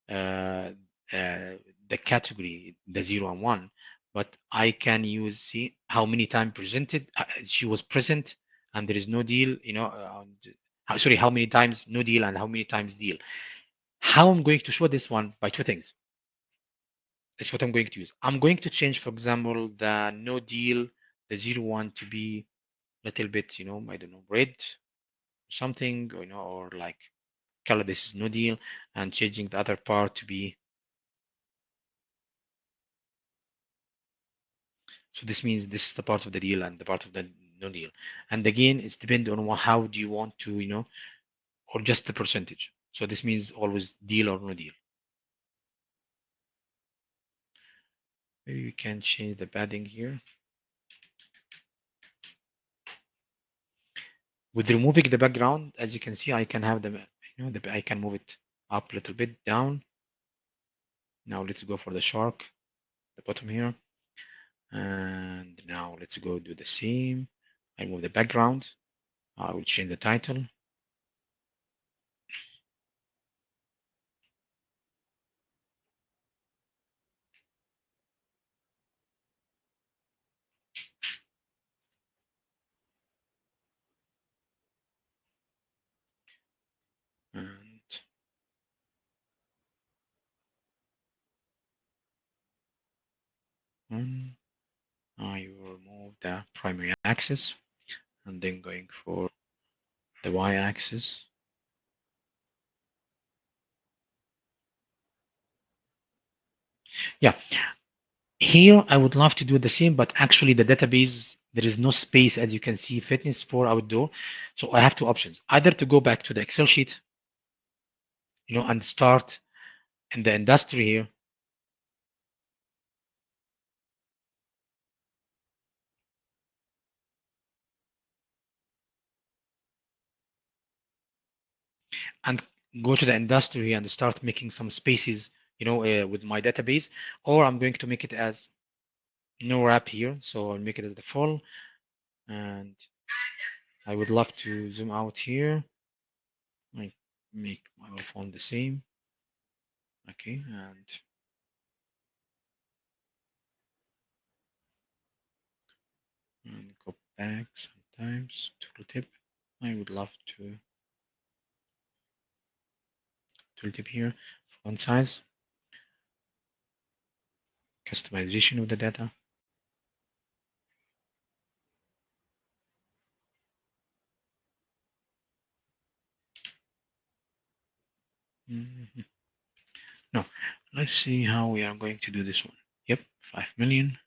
Speaker 2: the category, the 0 and 1, but I can use, see how many times presented, she was present, and there is no deal, sorry, how many times no deal and how many times deal. How I'm going to show this one by two things. That's what I'm going to use. I'm going to change, for example, the no deal, the 0, 1 to be a little bit, I don't know, red, something, or like color, this is no deal, and changing the other part to be, so this means this is the part of the deal and the part of the no deal. And again, it's depending on how do you want to, or just the percentage. So this means always deal or no deal. Maybe we can change the padding here. With removing the background, as you can see, I can have them, I can move it up a little bit, down. Now let's go for the shark, the bottom here. And now let's go do the same. I move the background. I will change the title. And I will remove the primary axis and then going for the y-axis. Yeah, here I would love to do the same, but actually the database, there is no space, as you can see, fitness for outdoor. So I have two options, either to go back to the Excel sheet, and start in the industry here. And go to the industry and start making some spaces with my database, or I'm going to make it as no wrap here. So I'll make it as the full, and I would love to zoom out here. I make my font the same. Okay, and go back sometimes. Tooltip. I would love to tooltip here. Font size. Customization of the data. No, let's see how we are going to do this one. Yep, 5 million.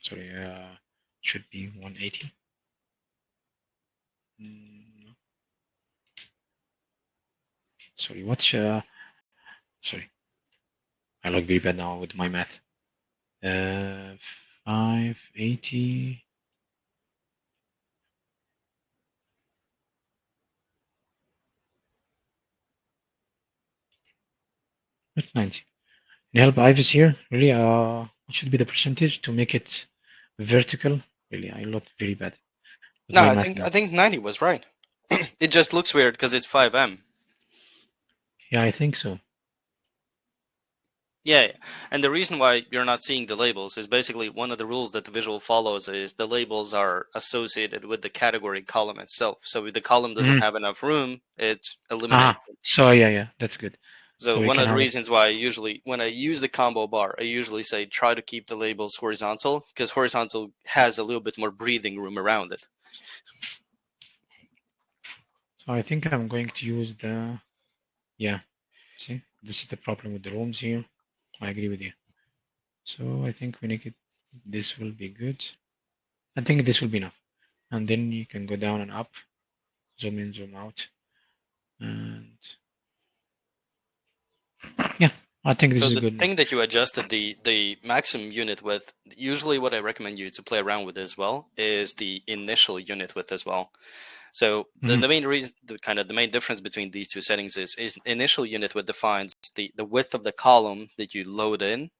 Speaker 2: Sorry, should be 180. Sorry, sorry, I look very bad now with my math. 580. Not 90. Can you help Aivis here? Really, what should be the percentage to make it vertical? Really, I look very bad with
Speaker 1: No,
Speaker 2: my
Speaker 1: I
Speaker 2: math
Speaker 1: think
Speaker 2: now.
Speaker 1: 90 was right. It just looks weird because it's 5M.
Speaker 2: Yeah, I think so.
Speaker 1: Yeah, and the reason why you're not seeing the labels is basically one of the rules that the visual follows is the labels are associated with the category column itself. So if the column doesn't have enough room, it eliminates it.
Speaker 2: So yeah, that's good.
Speaker 1: So
Speaker 2: We
Speaker 1: one
Speaker 2: can
Speaker 1: of the
Speaker 2: have it.
Speaker 1: reasons why I usually, when I use the combo bar, I usually say try to keep the labels horizontal because horizontal has a little bit more breathing room around it.
Speaker 2: So I think I'm going to use the, yeah, see, this is the problem with the rooms here. I agree with you. So I think we make it, this will be good. I think this will be enough. And then you can go down and up, zoom in, zoom out. And yeah, I think this
Speaker 1: So
Speaker 2: is
Speaker 1: the
Speaker 2: good enough.
Speaker 1: thing that you adjusted the maximum unit width, usually what I recommend you to play around with as well is the initial unit width as well. So the main reason, the main difference between these two settings is initial unit width defines the width of the column that you load in,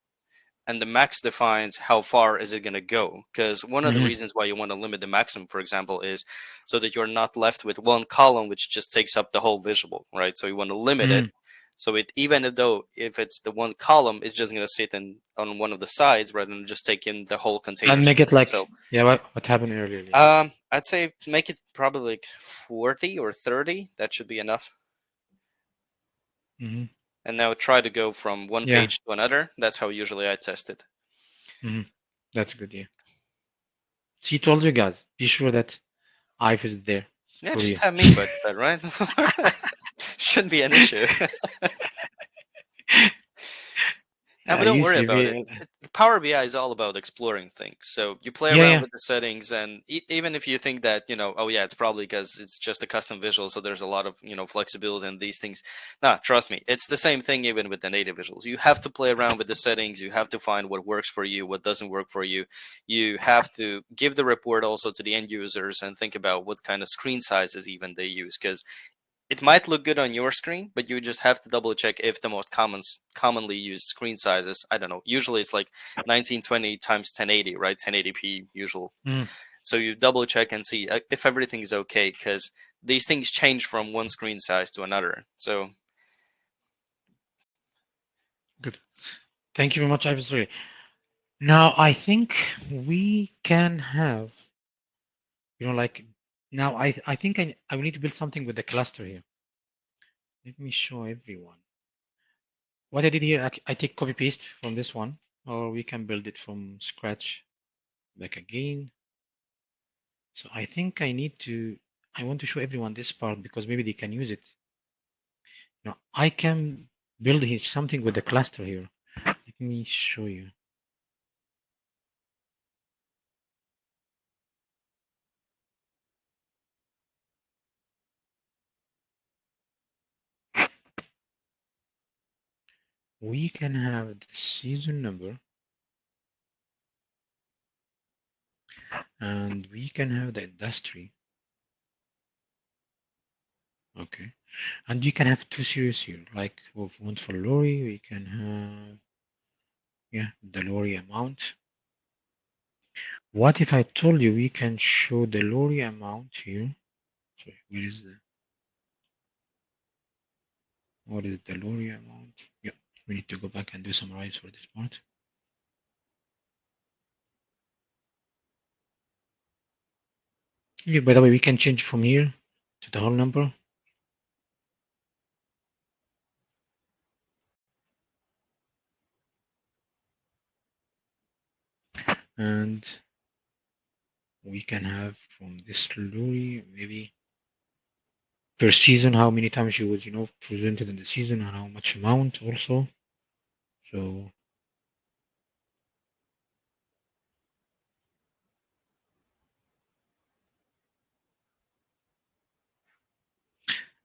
Speaker 1: and the max defines how far is it going to go. Because one of the reasons why you want to limit the maximum, for example, is so that you're not left with one column which just takes up the whole visual, right? So you want to limit it. So it, even though if it's the one column, it's just going to sit on one of the sides rather than just take in the whole container
Speaker 2: And make
Speaker 1: space
Speaker 2: it like,
Speaker 1: itself.
Speaker 2: yeah, what happened earlier?
Speaker 1: I'd say make it probably like 40 or 30. That should be enough. And now try to go from one page to another. That's how usually I test it.
Speaker 2: That's a good idea. See, told you guys, be sure that Ive is there.
Speaker 1: Yeah,
Speaker 2: for
Speaker 1: just
Speaker 2: you.
Speaker 1: have me buddy that, right? Shouldn't be an issue. No, but don't worry about it. Power BI is all about exploring things. So you play around with the settings, and even if you think that, oh yeah, it's probably because it's just a custom visual, so there's a lot of, flexibility in these things. Nah, trust me, it's the same thing even with the native visuals. You have to play around with the settings. You have to find what works for you, what doesn't work for you. You have to give the report also to the end users and think about what kind of screen sizes even they use, because it might look good on your screen, but you just have to double check if the most commonly used screen sizes, I don't know, usually it's like 1920 times 1080, right? 1080p usual. So you double check and see if everything's okay, because these things change from one screen size to another. So
Speaker 2: good. Thank you very much, Ivan. Now I think we can have, like now I think I will need to build something with the cluster here. Let me show everyone. What I did here, I take copy paste from this one, or we can build it from scratch back again. So I think I want to show everyone this part because maybe they can use it. Now I can build here something with the cluster here. Let me show you. We can have the season number, and we can have the industry. Okay. And you can have two series here, like with one for lorry, we can have, yeah, the lorry amount. What if I told you we can show the lorry amount here? Sorry, where is what is the lorry amount? Yeah, we need to go back and do summarize for this part. Yeah, by the way, we can change from here to the whole number. And we can have from this lorry maybe per season how many times she was, presented in the season and how much amount also. So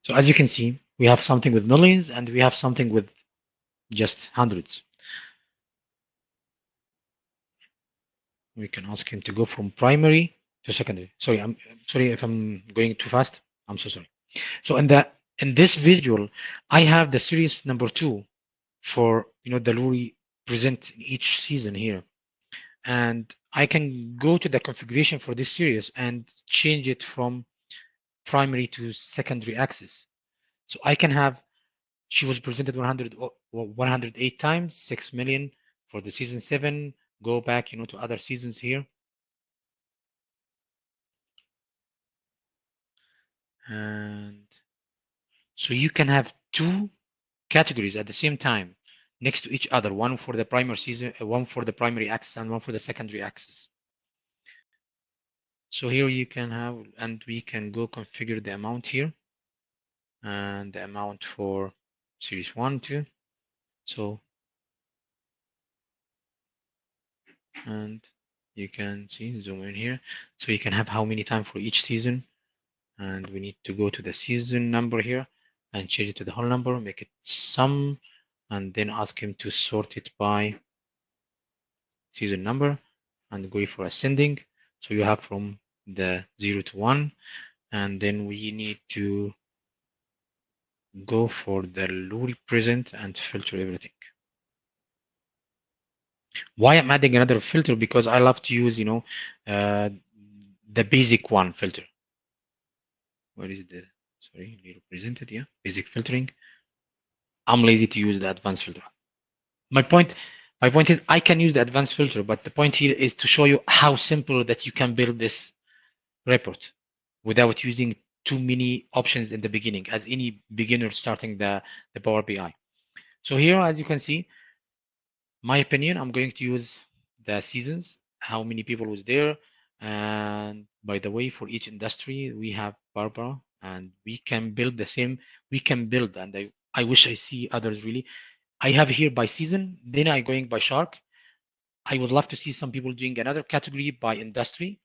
Speaker 2: so as you can see, we have something with millions and we have something with just hundreds. We can ask him to go from primary to secondary. Sorry, I'm sorry if I'm going too fast. I'm so sorry. So in this visual, I have the series number 2 for the lorry present in each season here. And I can go to the configuration for this series and change it from primary to secondary axis. So I can have she was presented 108 times, 6 million for the season 7. Go back, to other seasons here. And so you can have two categories at the same time next to each other, one for the primary season, one for the primary axis, and one for the secondary axis. So here you can have, and we can go configure the amount here and the amount for series 1, 2. So, and you can see, zoom in here. So you can have how many times for each season. And we need to go to the season number here and change it to the whole number, make it sum, and then ask him to sort it by season number and go for ascending. So you have from the 0 to 1, and then we need to go for the lorry present and filter everything. Why I'm adding another filter? Because I love to use, the basic one filter. Where is the, sorry, lorry presented, yeah, basic filtering. I'm lazy to use the advanced filter. My point, my point is I can use the advanced filter, but the point here is to show you how simple that you can build this report without using too many options in the beginning as any beginner starting the Power BI. So here, as you can see, my opinion, I'm going to use the seasons, how many people was there. And by the way, for each industry, we have Barbara and we can build the same, we can build, and I wish I see others really. I have here by season, then I going by shark. I would love to see some people doing another category by industry.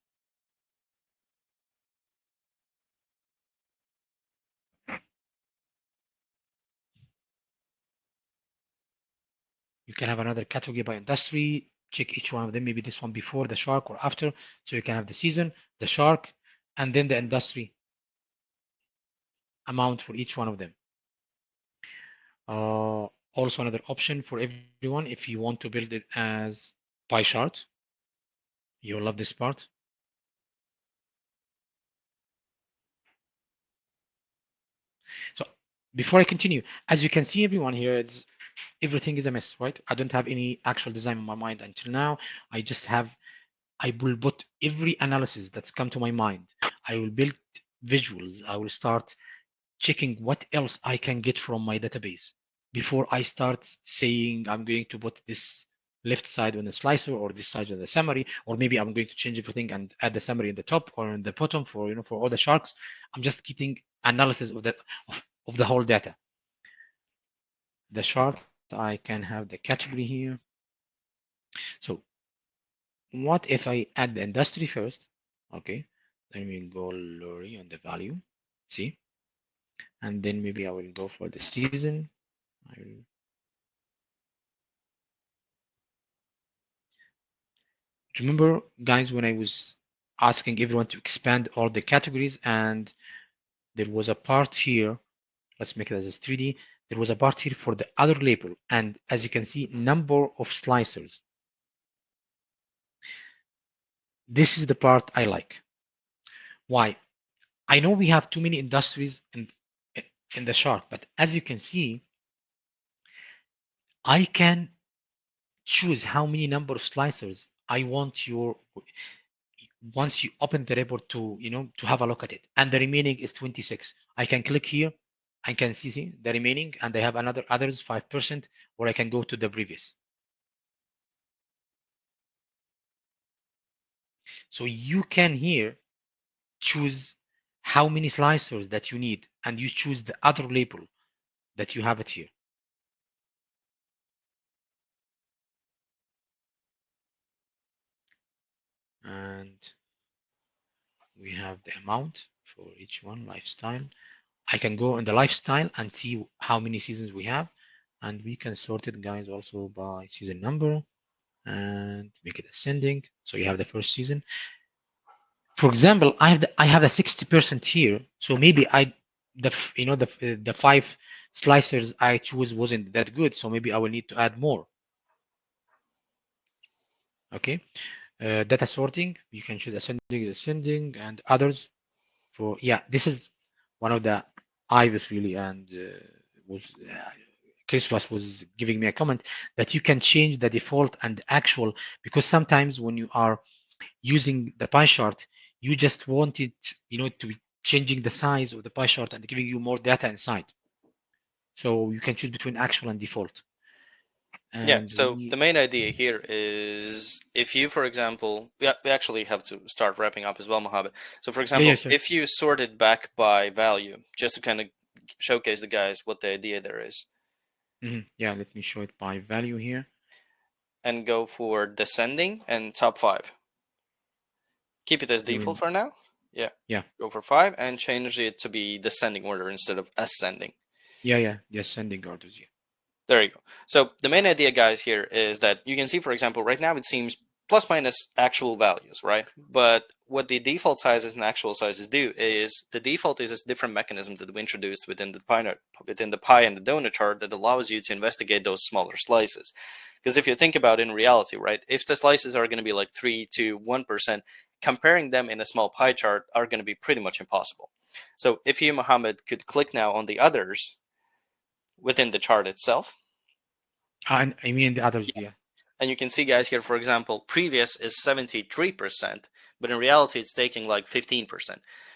Speaker 2: You can have another category by industry, check each one of them, maybe this one before the shark or after. So you can have the season, the shark, and then the industry amount for each one of them. Also another option for everyone, if you want to build it as pie chart, you'll love this part. So before I continue, as you can see, everyone here, everything is a mess, right? I don't have any actual design in my mind until now. I will put every analysis that's come to my mind. I will build visuals. I will start checking what else I can get from my database before I start saying I'm going to put this left side on the slicer or this side on the summary, or maybe I'm going to change everything and add the summary in the top or in the bottom for for all the sharks. I'm just getting analysis of the whole data. The chart, I can have the category here. So what if I add the industry first? Okay, then we go lorry on the value, see, and then maybe I will go for the season. I will remember, guys, when I was asking everyone to expand all the categories and there was a part here. Let's make it as 3D. There was a part here for the other label. And as you can see, number of slicers. This is the part I like. Why? I know we have too many industries in the chart, but as you can see, I can choose how many number of slicers I want your once you open the report to to have a look at it, and the remaining is 26. I can click here. I can see the remaining, and I have another others 5%, or I can go to the previous. So you can here choose how many slicers that you need, and you choose the other label that you have it here. And we have the amount for each one, lifestyle. I can go in the lifestyle and see how many seasons we have, and we can sort it, guys, also by season number and make it ascending. So you have the first season. For example, I have a 60% here, so maybe the 5 slicers I choose wasn't that good, so maybe I will need to add more. Okay, data sorting, you can choose ascending, and others. For this is one of the Aivis really, and was Chris was giving me a comment that you can change the default and actual, because sometimes when you are using the pie chart, you just want it, to be changing the size of the pie chart and giving you more data inside. So you can choose between actual and default.
Speaker 1: Yeah,
Speaker 2: And
Speaker 1: so the main idea here is if you, for example, we actually have to start wrapping up as well, Mohammed. So, for example,
Speaker 2: sure.
Speaker 1: if you sort it back by value, just to kind of showcase the guys what the idea there is.
Speaker 2: Yeah, let me show it by value here.
Speaker 1: And go for descending and top 5. Keep it as default for now. Yeah.
Speaker 2: Yeah.
Speaker 1: Go for 5 and change it to be descending order instead of ascending.
Speaker 2: Yeah, the ascending orders, yeah.
Speaker 1: There you go. So the main idea, guys, here is that you can see, for example, right now it seems plus minus actual values, right? But what the default sizes and actual sizes do is the default is this different mechanism that we introduced within the pie and the donut chart that allows you to investigate those smaller slices. Because if you think about it in reality, right, if the slices are going to be like 3 to 1%, comparing them in a small pie chart are going to be pretty much impossible. So if you, Mohammed, could click now on the others within the chart itself.
Speaker 2: I mean the others, yeah.
Speaker 1: And you can see, guys, here, for example, previous is 73%, but in reality, it's taking like 15%.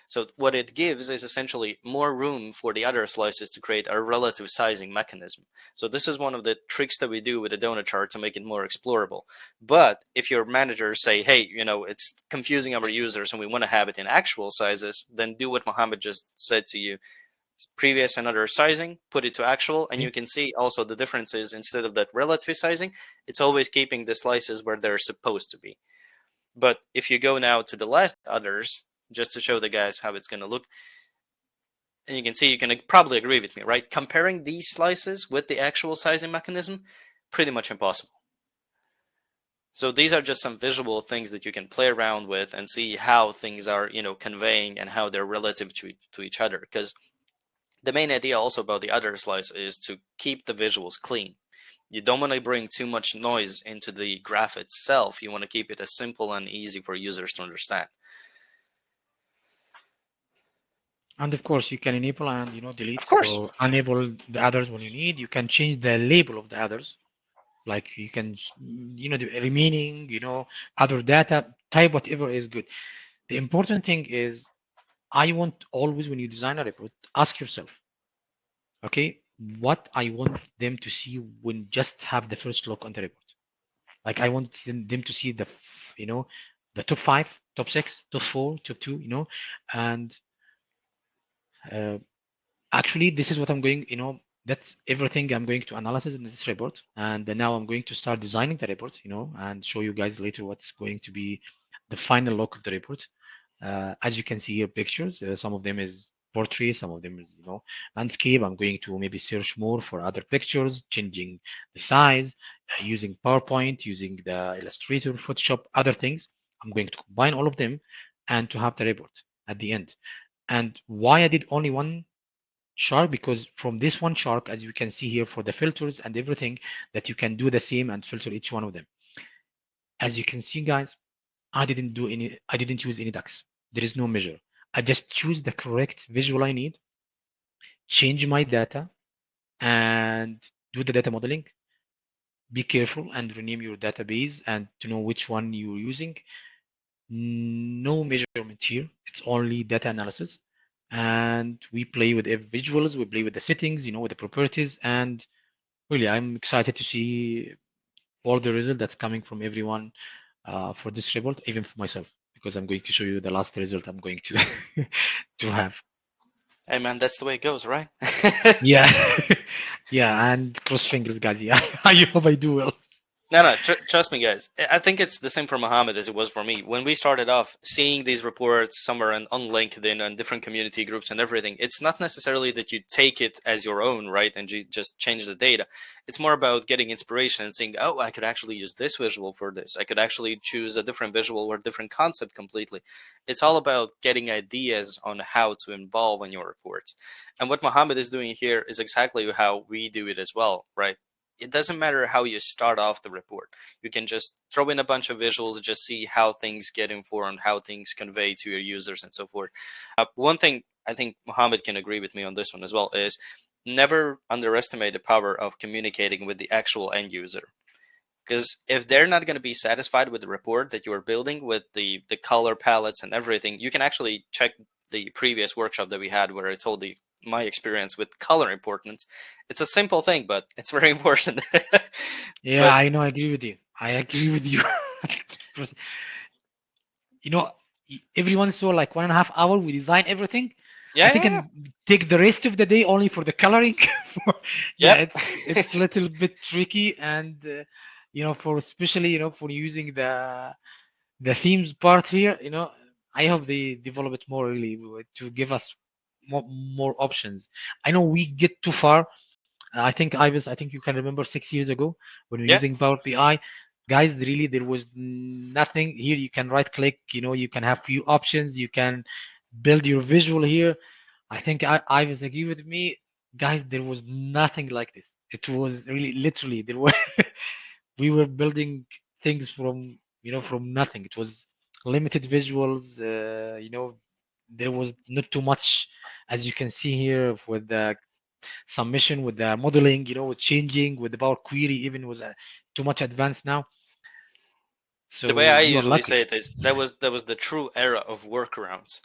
Speaker 1: So what it gives is essentially more room for the other slices to create a relative sizing mechanism. So this is one of the tricks that we do with the donut chart to make it more explorable. But if your managers say, hey, it's confusing our users and we want to have it in actual sizes, then do what Mohammed just said to you. Previous and other sizing, put it to actual, and you can see also the differences. Instead of that relative sizing, it's always keeping the slices where they're supposed to be. But if you go now to the last others, just to show the guys how it's going to look, and you can see, you can probably agree with me, right? Comparing these slices with the actual sizing mechanism, pretty much impossible. So these are just some visual things that you can play around with and see how things are, conveying and how they're relative to each other. Because the main idea also about the other slice is to keep the visuals clean. You don't want to bring too much noise into the graph itself. You want to keep it as simple and easy for users to understand.
Speaker 2: And of course, you can enable and delete
Speaker 1: Of course.
Speaker 2: or enable the others when you need. You can change the label of the others. Like you can, the remaining, other data type, whatever is good. The important thing is, I want always when you design a report, ask yourself, okay, what I want them to see when just have the first look on the report. Like I want them to see the top 5, top 6, top 4, top 2, and uh, actually this is what I'm going, that's everything I'm going to analyze in this report. And then now I'm going to start designing the report, and show you guys later what's going to be the final look of the report. As you can see here, pictures, some of them is portrait, some of them is, landscape. I'm going to maybe search more for other pictures, changing the size, using PowerPoint, using the Illustrator, Photoshop, other things. I'm going to combine all of them and to have the report at the end. And why I did only one chart? Because from this one chart, as you can see here for the filters and everything, that you can do the same and filter each one of them. As you can see, guys, I didn't use any DAX. There is no measure. I just choose the correct visual I need, change my data, and do the data modeling. Be careful and rename your database and to know which one you're using. No measurement here. It's only data analysis. And we play with the visuals, we play with the settings, with the properties. And really, I'm excited to see all the result that's coming from everyone for this report, even for myself, because I'm going to show you the last result I'm going to to have.
Speaker 1: Hey man, that's the way it goes, right?
Speaker 2: Yeah, yeah, and cross fingers, guys. Yeah, I hope I do well.
Speaker 1: No, trust me, guys. I think it's the same for Mohammed as it was for me. When we started off seeing these reports somewhere on LinkedIn and different community groups and everything, it's not necessarily that you take it as your own, right? And you just change the data. It's more about getting inspiration and saying, oh, I could actually use this visual for this. I could actually choose a different visual or different concept completely. It's all about getting ideas on how to involve in your reports. And what Mohammed is doing here is exactly how we do it as well, right? It doesn't matter how you start off the report. You can just throw in a bunch of visuals, just see how things get informed, how things convey to your users and so forth. One thing I think Mohammed can agree with me on this one as well is never underestimate the power of communicating with the actual end user. Because if they're not going to be satisfied with the report that you are building with the color palettes and everything, you can actually check the previous workshop that we had where I told my experience with color importance. It's a simple thing, but it's very important.
Speaker 2: Yeah,
Speaker 1: But
Speaker 2: I know. I agree with you. I agree with you. You know, everyone saw like 1.5 hour. We design everything. I
Speaker 1: yeah,
Speaker 2: think
Speaker 1: yeah, yeah.
Speaker 2: and take the rest of the day only for the coloring. Yeah,
Speaker 1: Yep.
Speaker 2: it's a little bit tricky, and for especially for using the themes part here. I hope they develop it more really to give us more options. I know we get too far. I think Ivis, I think you can remember 6 years ago when we were
Speaker 1: Yeah.
Speaker 2: using Power BI. Guys, really there was nothing here. You can right click, you can have few options, you can build your visual here. I think Ivis agree with me. Guys, there was nothing like this. It was really literally there were we were building things from nothing. It was limited visuals, there was not too much as you can see here with the submission with the modeling, with changing with the Power Query, even was too much advanced now.
Speaker 1: The way
Speaker 2: So
Speaker 1: I
Speaker 2: you are
Speaker 1: usually
Speaker 2: lucky.
Speaker 1: say it is that was the true era of workarounds.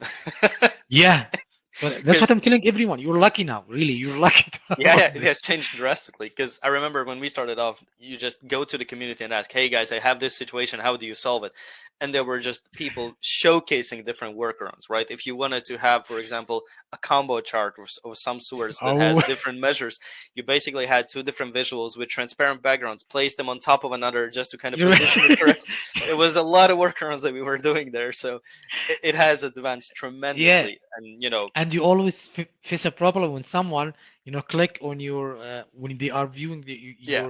Speaker 2: Yeah. So that's what
Speaker 1: Because
Speaker 2: I'm telling everyone. You're lucky now. Really, you're lucky to have
Speaker 1: yeah,
Speaker 2: all
Speaker 1: yeah, it
Speaker 2: this.
Speaker 1: has changed drastically. Because I remember when we started off, you just go to the community and ask, "Hey guys, I have this situation. How do you solve it?" And there were just people showcasing different workarounds, right? If you wanted to have, for example, a combo chart of some sorts that has
Speaker 2: Oh,
Speaker 1: different measures, you basically had two different visuals with transparent backgrounds, place them on top of another just to kind of
Speaker 2: you're
Speaker 1: position it correctly. It was a lot of workarounds that we were doing there, so it has advanced
Speaker 2: yeah.
Speaker 1: tremendously. And
Speaker 2: And you always face a problem when someone, click on your when they are viewing
Speaker 1: yeah.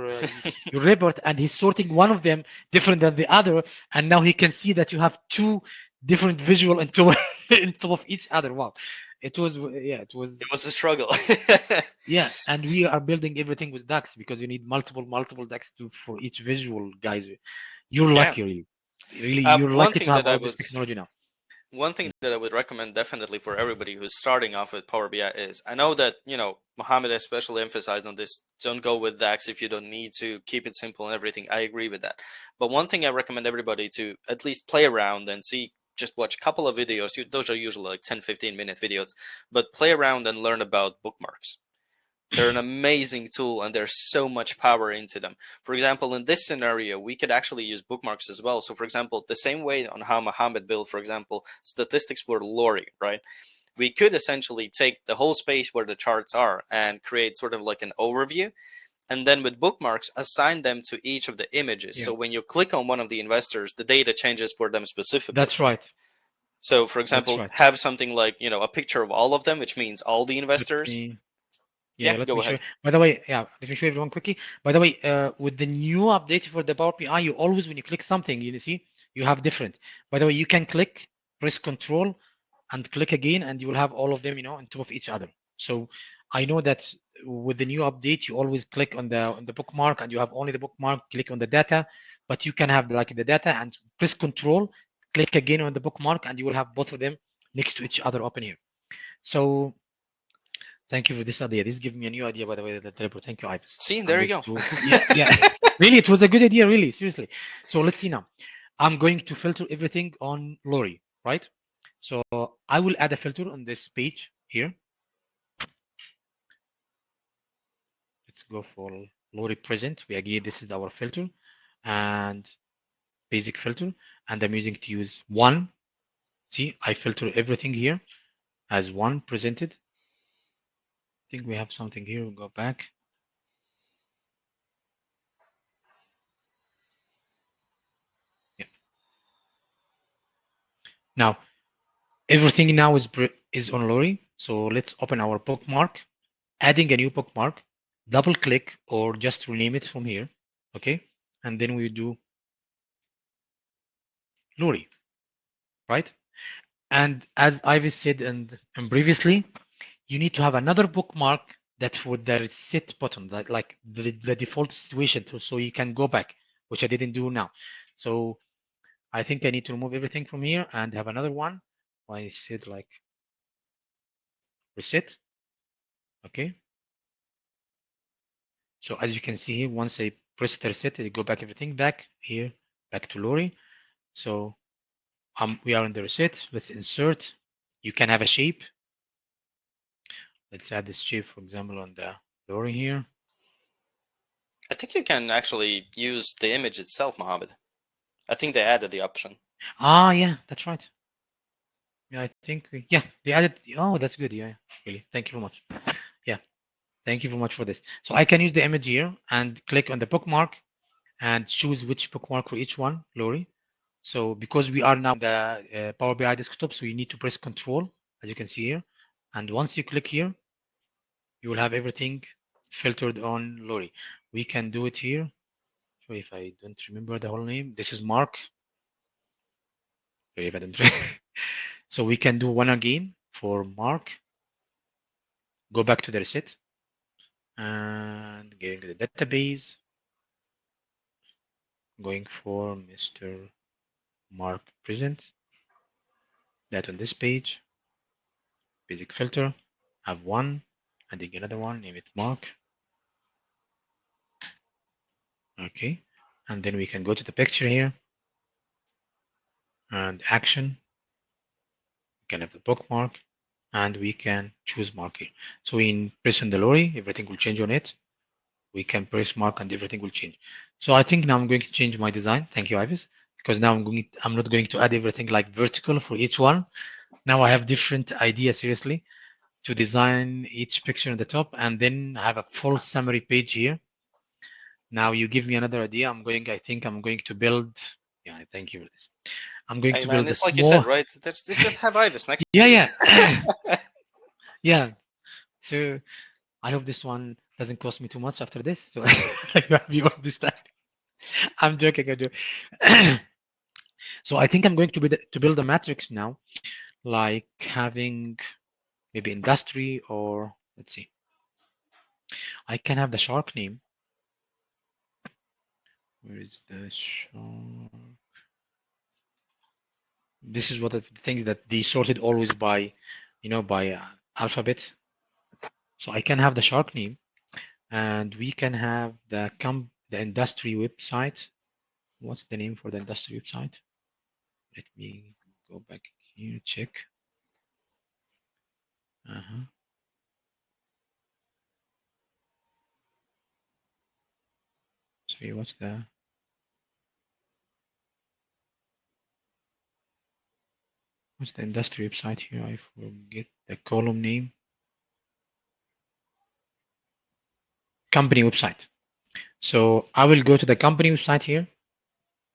Speaker 2: your report, and he's sorting one of them different than the other, and now he can see that you have two different visual into on top of each other. Wow, it was yeah, it
Speaker 1: It
Speaker 2: was
Speaker 1: was a struggle.
Speaker 2: yeah, and we are building everything with DAX because you need multiple DAX for each visual, guys. You're
Speaker 1: Yeah.
Speaker 2: lucky, really. Really, you're
Speaker 1: One
Speaker 2: lucky to
Speaker 1: thing
Speaker 2: have
Speaker 1: that I
Speaker 2: all
Speaker 1: would
Speaker 2: this technology now.
Speaker 1: one thing that I would recommend definitely for everybody who's starting off with Power BI is I know that Mohammed especially emphasized on this. Don't go with DAX if you don't need to. Keep it simple and everything. I agree with that. But one thing I recommend everybody to at least play around and see. Just watch a couple of videos. Those are usually like 10-15 minute videos, but play around and learn about bookmarks. They're an amazing tool and there's so much power into them. For example, in this scenario, we could actually use bookmarks as well. So for example, the same way on how Mohammed built, for example, statistics for Lori, right? We could essentially take the whole space where the charts are and create sort of like an overview. And then with bookmarks, assign them to each of the images.
Speaker 2: Yeah,
Speaker 1: So when you click on one of the investors, the data changes for them specifically.
Speaker 2: that's right.
Speaker 1: So for
Speaker 2: That's
Speaker 1: example,
Speaker 2: right.
Speaker 1: have something like, a picture of all of them, which means all the
Speaker 2: Let
Speaker 1: investors.
Speaker 2: me
Speaker 1: Yeah,
Speaker 2: Yeah, let
Speaker 1: go
Speaker 2: me show
Speaker 1: ahead.
Speaker 2: you. By the way, yeah, let me show everyone quickly. By the way, with the new update for the Power BI, you always, when you click something, you see, you have different. By the way, you can click, press Control, and click again, and you will have all of them, on top of each other. So I know that with the new update, you always click on the bookmark, and you have only the bookmark. Click on the data, but you can have like the data and press Control, click again on the bookmark, and you will have both of them next to each other open here. So thank you for this idea. This gives me a new idea, by the way, the teleport. Thank you, Aivis.
Speaker 1: See, there you go.
Speaker 2: Yeah. Really, it was a good idea, really, seriously. So let's see now. I'm going to filter everything on Lori, right? So I will add a filter on this page here. Let's go for Lori present. We agree this is our filter and basic filter. And I'm using to use one. See, I filter everything here as one presented. I think we have something here. We'll go back. Yeah. Now, everything now is on Lori. So let's open our bookmark, adding a new bookmark, double click or just rename it from here. Okay. And then we do Lori, right? And as Ivy said and previously, you need to have another bookmark that's for the reset button, that like the default situation, so you can go back, which I didn't do now. So I think I need to remove everything from here and have another one. I said like reset. Okay. So as you can see here, once I press the reset, I go back everything back here, back to Lori. So we are in the reset. Let's insert. You can have a shape. Let's add this shape, for example, on the Lori here.
Speaker 1: I think you can actually use the image itself, Mohammed. I think they added the option.
Speaker 2: Ah, yeah, that's right. Yeah, I think they added. Oh, that's good. Yeah, really. Thank you very much. Yeah, thank you very much for this. So I can use the image here and click on the bookmark and choose which bookmark for each one, Lori. So because we are now in the Power BI desktop, so you need to press Control, as you can see here. And once you click here, you will have everything filtered on Lori. We can do it here. Sorry if I don't remember the whole name. This is Mark. Sorry if I don't. So we can do one again for Mark. Go back to the reset and getting the database. Going for Mr. Mark present. That on this page. Basic filter. Have one. Adding another one. Name it Mark. Okay. And then we can go to the picture here. And action. We can have the bookmark. And we can choose Mark here. So in press on the Lori, everything will change on it. We can press Mark and everything will change. So I think now I'm going to change my design. Thank you, Aivis, because now I'm not going to add everything like vertical for each one. Now I have different ideas, seriously, to design each picture on the top and then have a full summary page here. Now you give me another idea. I think I'm going to build. Yeah, thank you for this. I'm going to build
Speaker 1: it's
Speaker 2: a
Speaker 1: like
Speaker 2: small...
Speaker 1: you said, right? They just have Aivis next to
Speaker 2: Yeah. Yeah. So I hope this one doesn't cost me too much after this. So you have this time. I'm joking. So I think I'm going to build a matrix now, like having maybe industry, or let's see. I can have the shark name. Where is the shark? This is what the things that they sorted always by, by alphabet. So I can have the shark name, and we can have the industry website. What's the name for the industry website? Let me go back here, check. Sorry, what's the industry website here? I forget the column name. Company website. So I will go to the company website here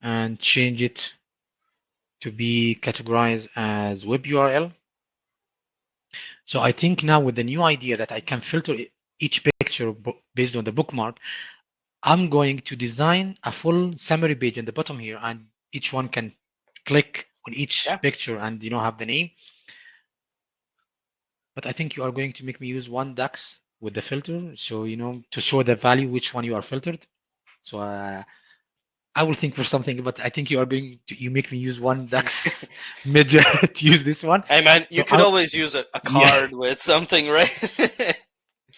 Speaker 2: and change it to be categorized as web URL. So I think now with the new idea that I can filter each picture based on the bookmark, I'm going to design a full summary page in the bottom here, and each one can click on each picture and have the name. but I think you are going to make me use one DAX with the filter. So, to show the value, which one you are filtered. So I will think for something, but I think you make me use one DAX midget to use this one.
Speaker 1: Hey man, you
Speaker 2: So
Speaker 1: could always use a
Speaker 2: yeah,
Speaker 1: card with something, right?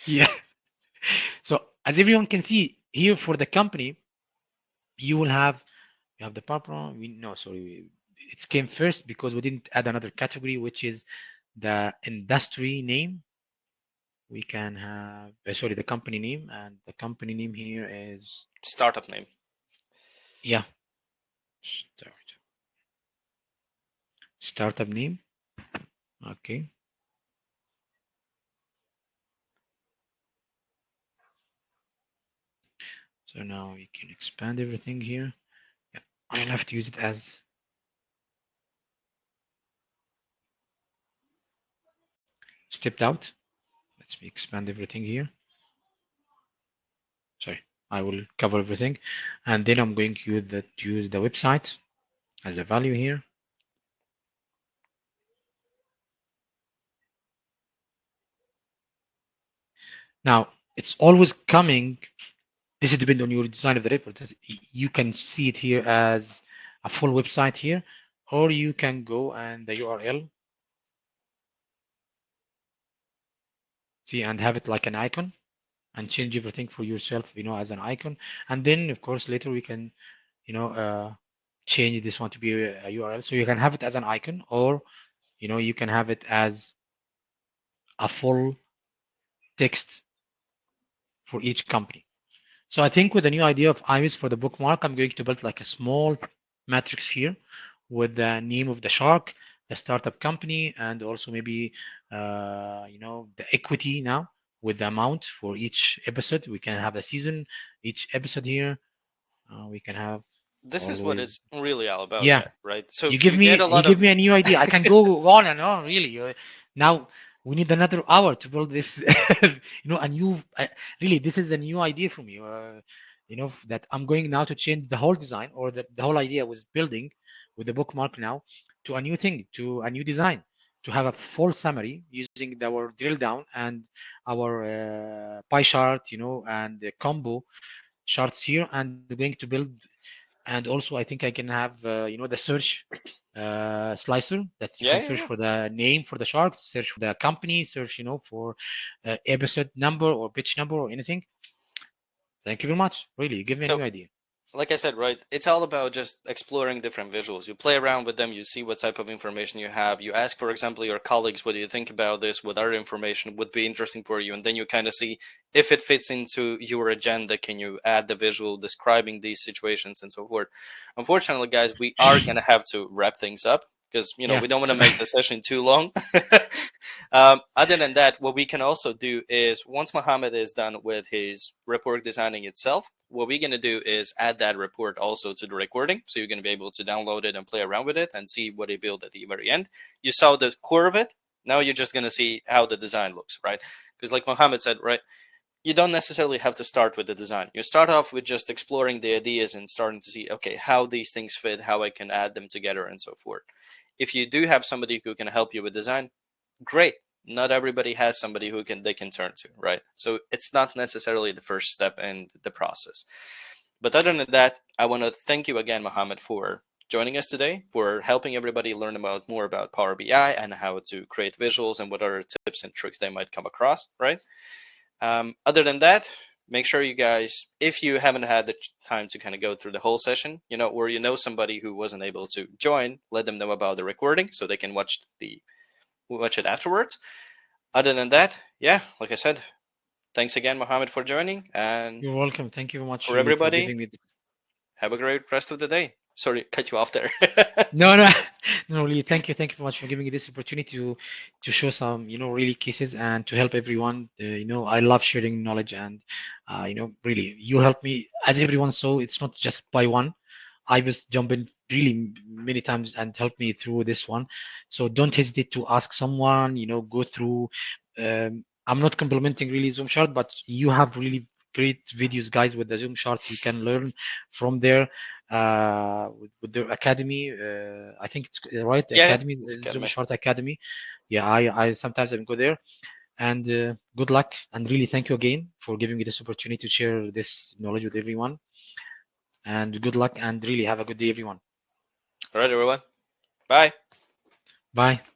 Speaker 2: yeah. So as everyone can see here for the company, you will have you have the purple. No, sorry, it came first because we didn't add another category, which is the industry name. We can have sorry, the company name, and the company name here is
Speaker 1: Startup name.
Speaker 2: yeah, startup name. Okay. So now we can expand everything here. Yeah, I'll have to use it as stepped out. Let's expand everything here. Sorry, I will cover everything, and then I'm going to use the website as a value here. Now it's always coming. This is depend on your design of the report. You can see it here as a full website here, or you can go and the URL, see, and have it like an icon and change everything for yourself, as an icon. And then of course later we can, change this one to be a URL. So you can have it as an icon, or you can have it as a full text for each company. So I think with the new idea of Aivis for the bookmark, I'm going to build like a small matrix here with the name of the shark, the startup company, and also maybe the equity now with the amount for each episode. We can have a season, each episode here. We can have
Speaker 1: This is what
Speaker 2: always,
Speaker 1: it's really all about,
Speaker 2: yeah.
Speaker 1: guys, right? So
Speaker 2: You give
Speaker 1: you
Speaker 2: me
Speaker 1: get a
Speaker 2: you
Speaker 1: lot
Speaker 2: give
Speaker 1: of
Speaker 2: me a new idea. I can go on and on, really. Now we need another hour to build this. A new really, this is a new idea for me. That I'm going now to change the whole design, or the whole idea was building with the bookmark now to a new thing, to a new design, to have a full summary using our drill down and our pie chart, and the combo charts here, and going to build. And also I think I can have the search slicer that you
Speaker 1: yeah,
Speaker 2: can
Speaker 1: yeah,
Speaker 2: search
Speaker 1: yeah.
Speaker 2: for the name for the shark, search for the company, search for episode number or pitch number or anything. Thank you very much, really, you give me a
Speaker 1: So
Speaker 2: new idea.
Speaker 1: like I said, right, it's all about just exploring different visuals. You play around with them, you see what type of information you have. You ask, for example, your colleagues, what do you think about this? What other information would be interesting for you? And then you kind of see if it fits into your agenda. Can you add the visual describing these situations and so forth? Unfortunately, guys, we are going to have to wrap things up because,
Speaker 2: Yeah,
Speaker 1: we don't want to
Speaker 2: so
Speaker 1: make the session too long. Other than that, what we can also do is once Mohamed is done with his report designing itself, what we're going to do is add that report also to the recording. So you're going to be able to download it and play around with it and see what it built at the very end. You saw the core of it. Now you're just going to see how the design looks, right? Because like Mohamed said, right, you don't necessarily have to start with the design. You start off with just exploring the ideas and starting to see, okay, how these things fit, how I can add them together and so forth. If you do have somebody who can help you with design, great. Not everybody has somebody who they can turn to, right? So it's not necessarily the first step in the process. But other than that, I want to thank you again, Mohamed, for joining us today, for helping everybody learn more about Power BI and how to create visuals and what other tips and tricks they might come across, right? Other than that, make sure you guys, if you haven't had the time to kind of go through the whole session, or somebody who wasn't able to join, let them know about the recording so they can watch it afterwards. Other than that, yeah, like I said, thanks again, Mohamed, for joining, and
Speaker 2: you're welcome. Thank you very much,
Speaker 1: for
Speaker 2: really, for
Speaker 1: everybody,
Speaker 2: giving me this.
Speaker 1: have a great rest of the day. Sorry, cut you off there.
Speaker 2: No, no, no, really. Thank you very much for giving me this opportunity to show some, really cases and to help everyone. I love sharing knowledge, and really, you help me. As everyone saw, it's not just by one. I was jumping really many times and helped me through this one. So don't hesitate to ask someone. Go through. I'm not complimenting really ZoomChart, but you have really great videos, guys, with the ZoomCharts. You can learn from there with their academy. I think it's right, the
Speaker 1: Yeah, yeah,
Speaker 2: academy,
Speaker 1: it's Academy.
Speaker 2: ZoomChart Academy. Yeah, I sometimes I go there. And good luck, and really thank you again for giving me this opportunity to share this knowledge with everyone. And good luck, and really have a good day, everyone.
Speaker 1: All right, everyone. Bye.
Speaker 2: Bye.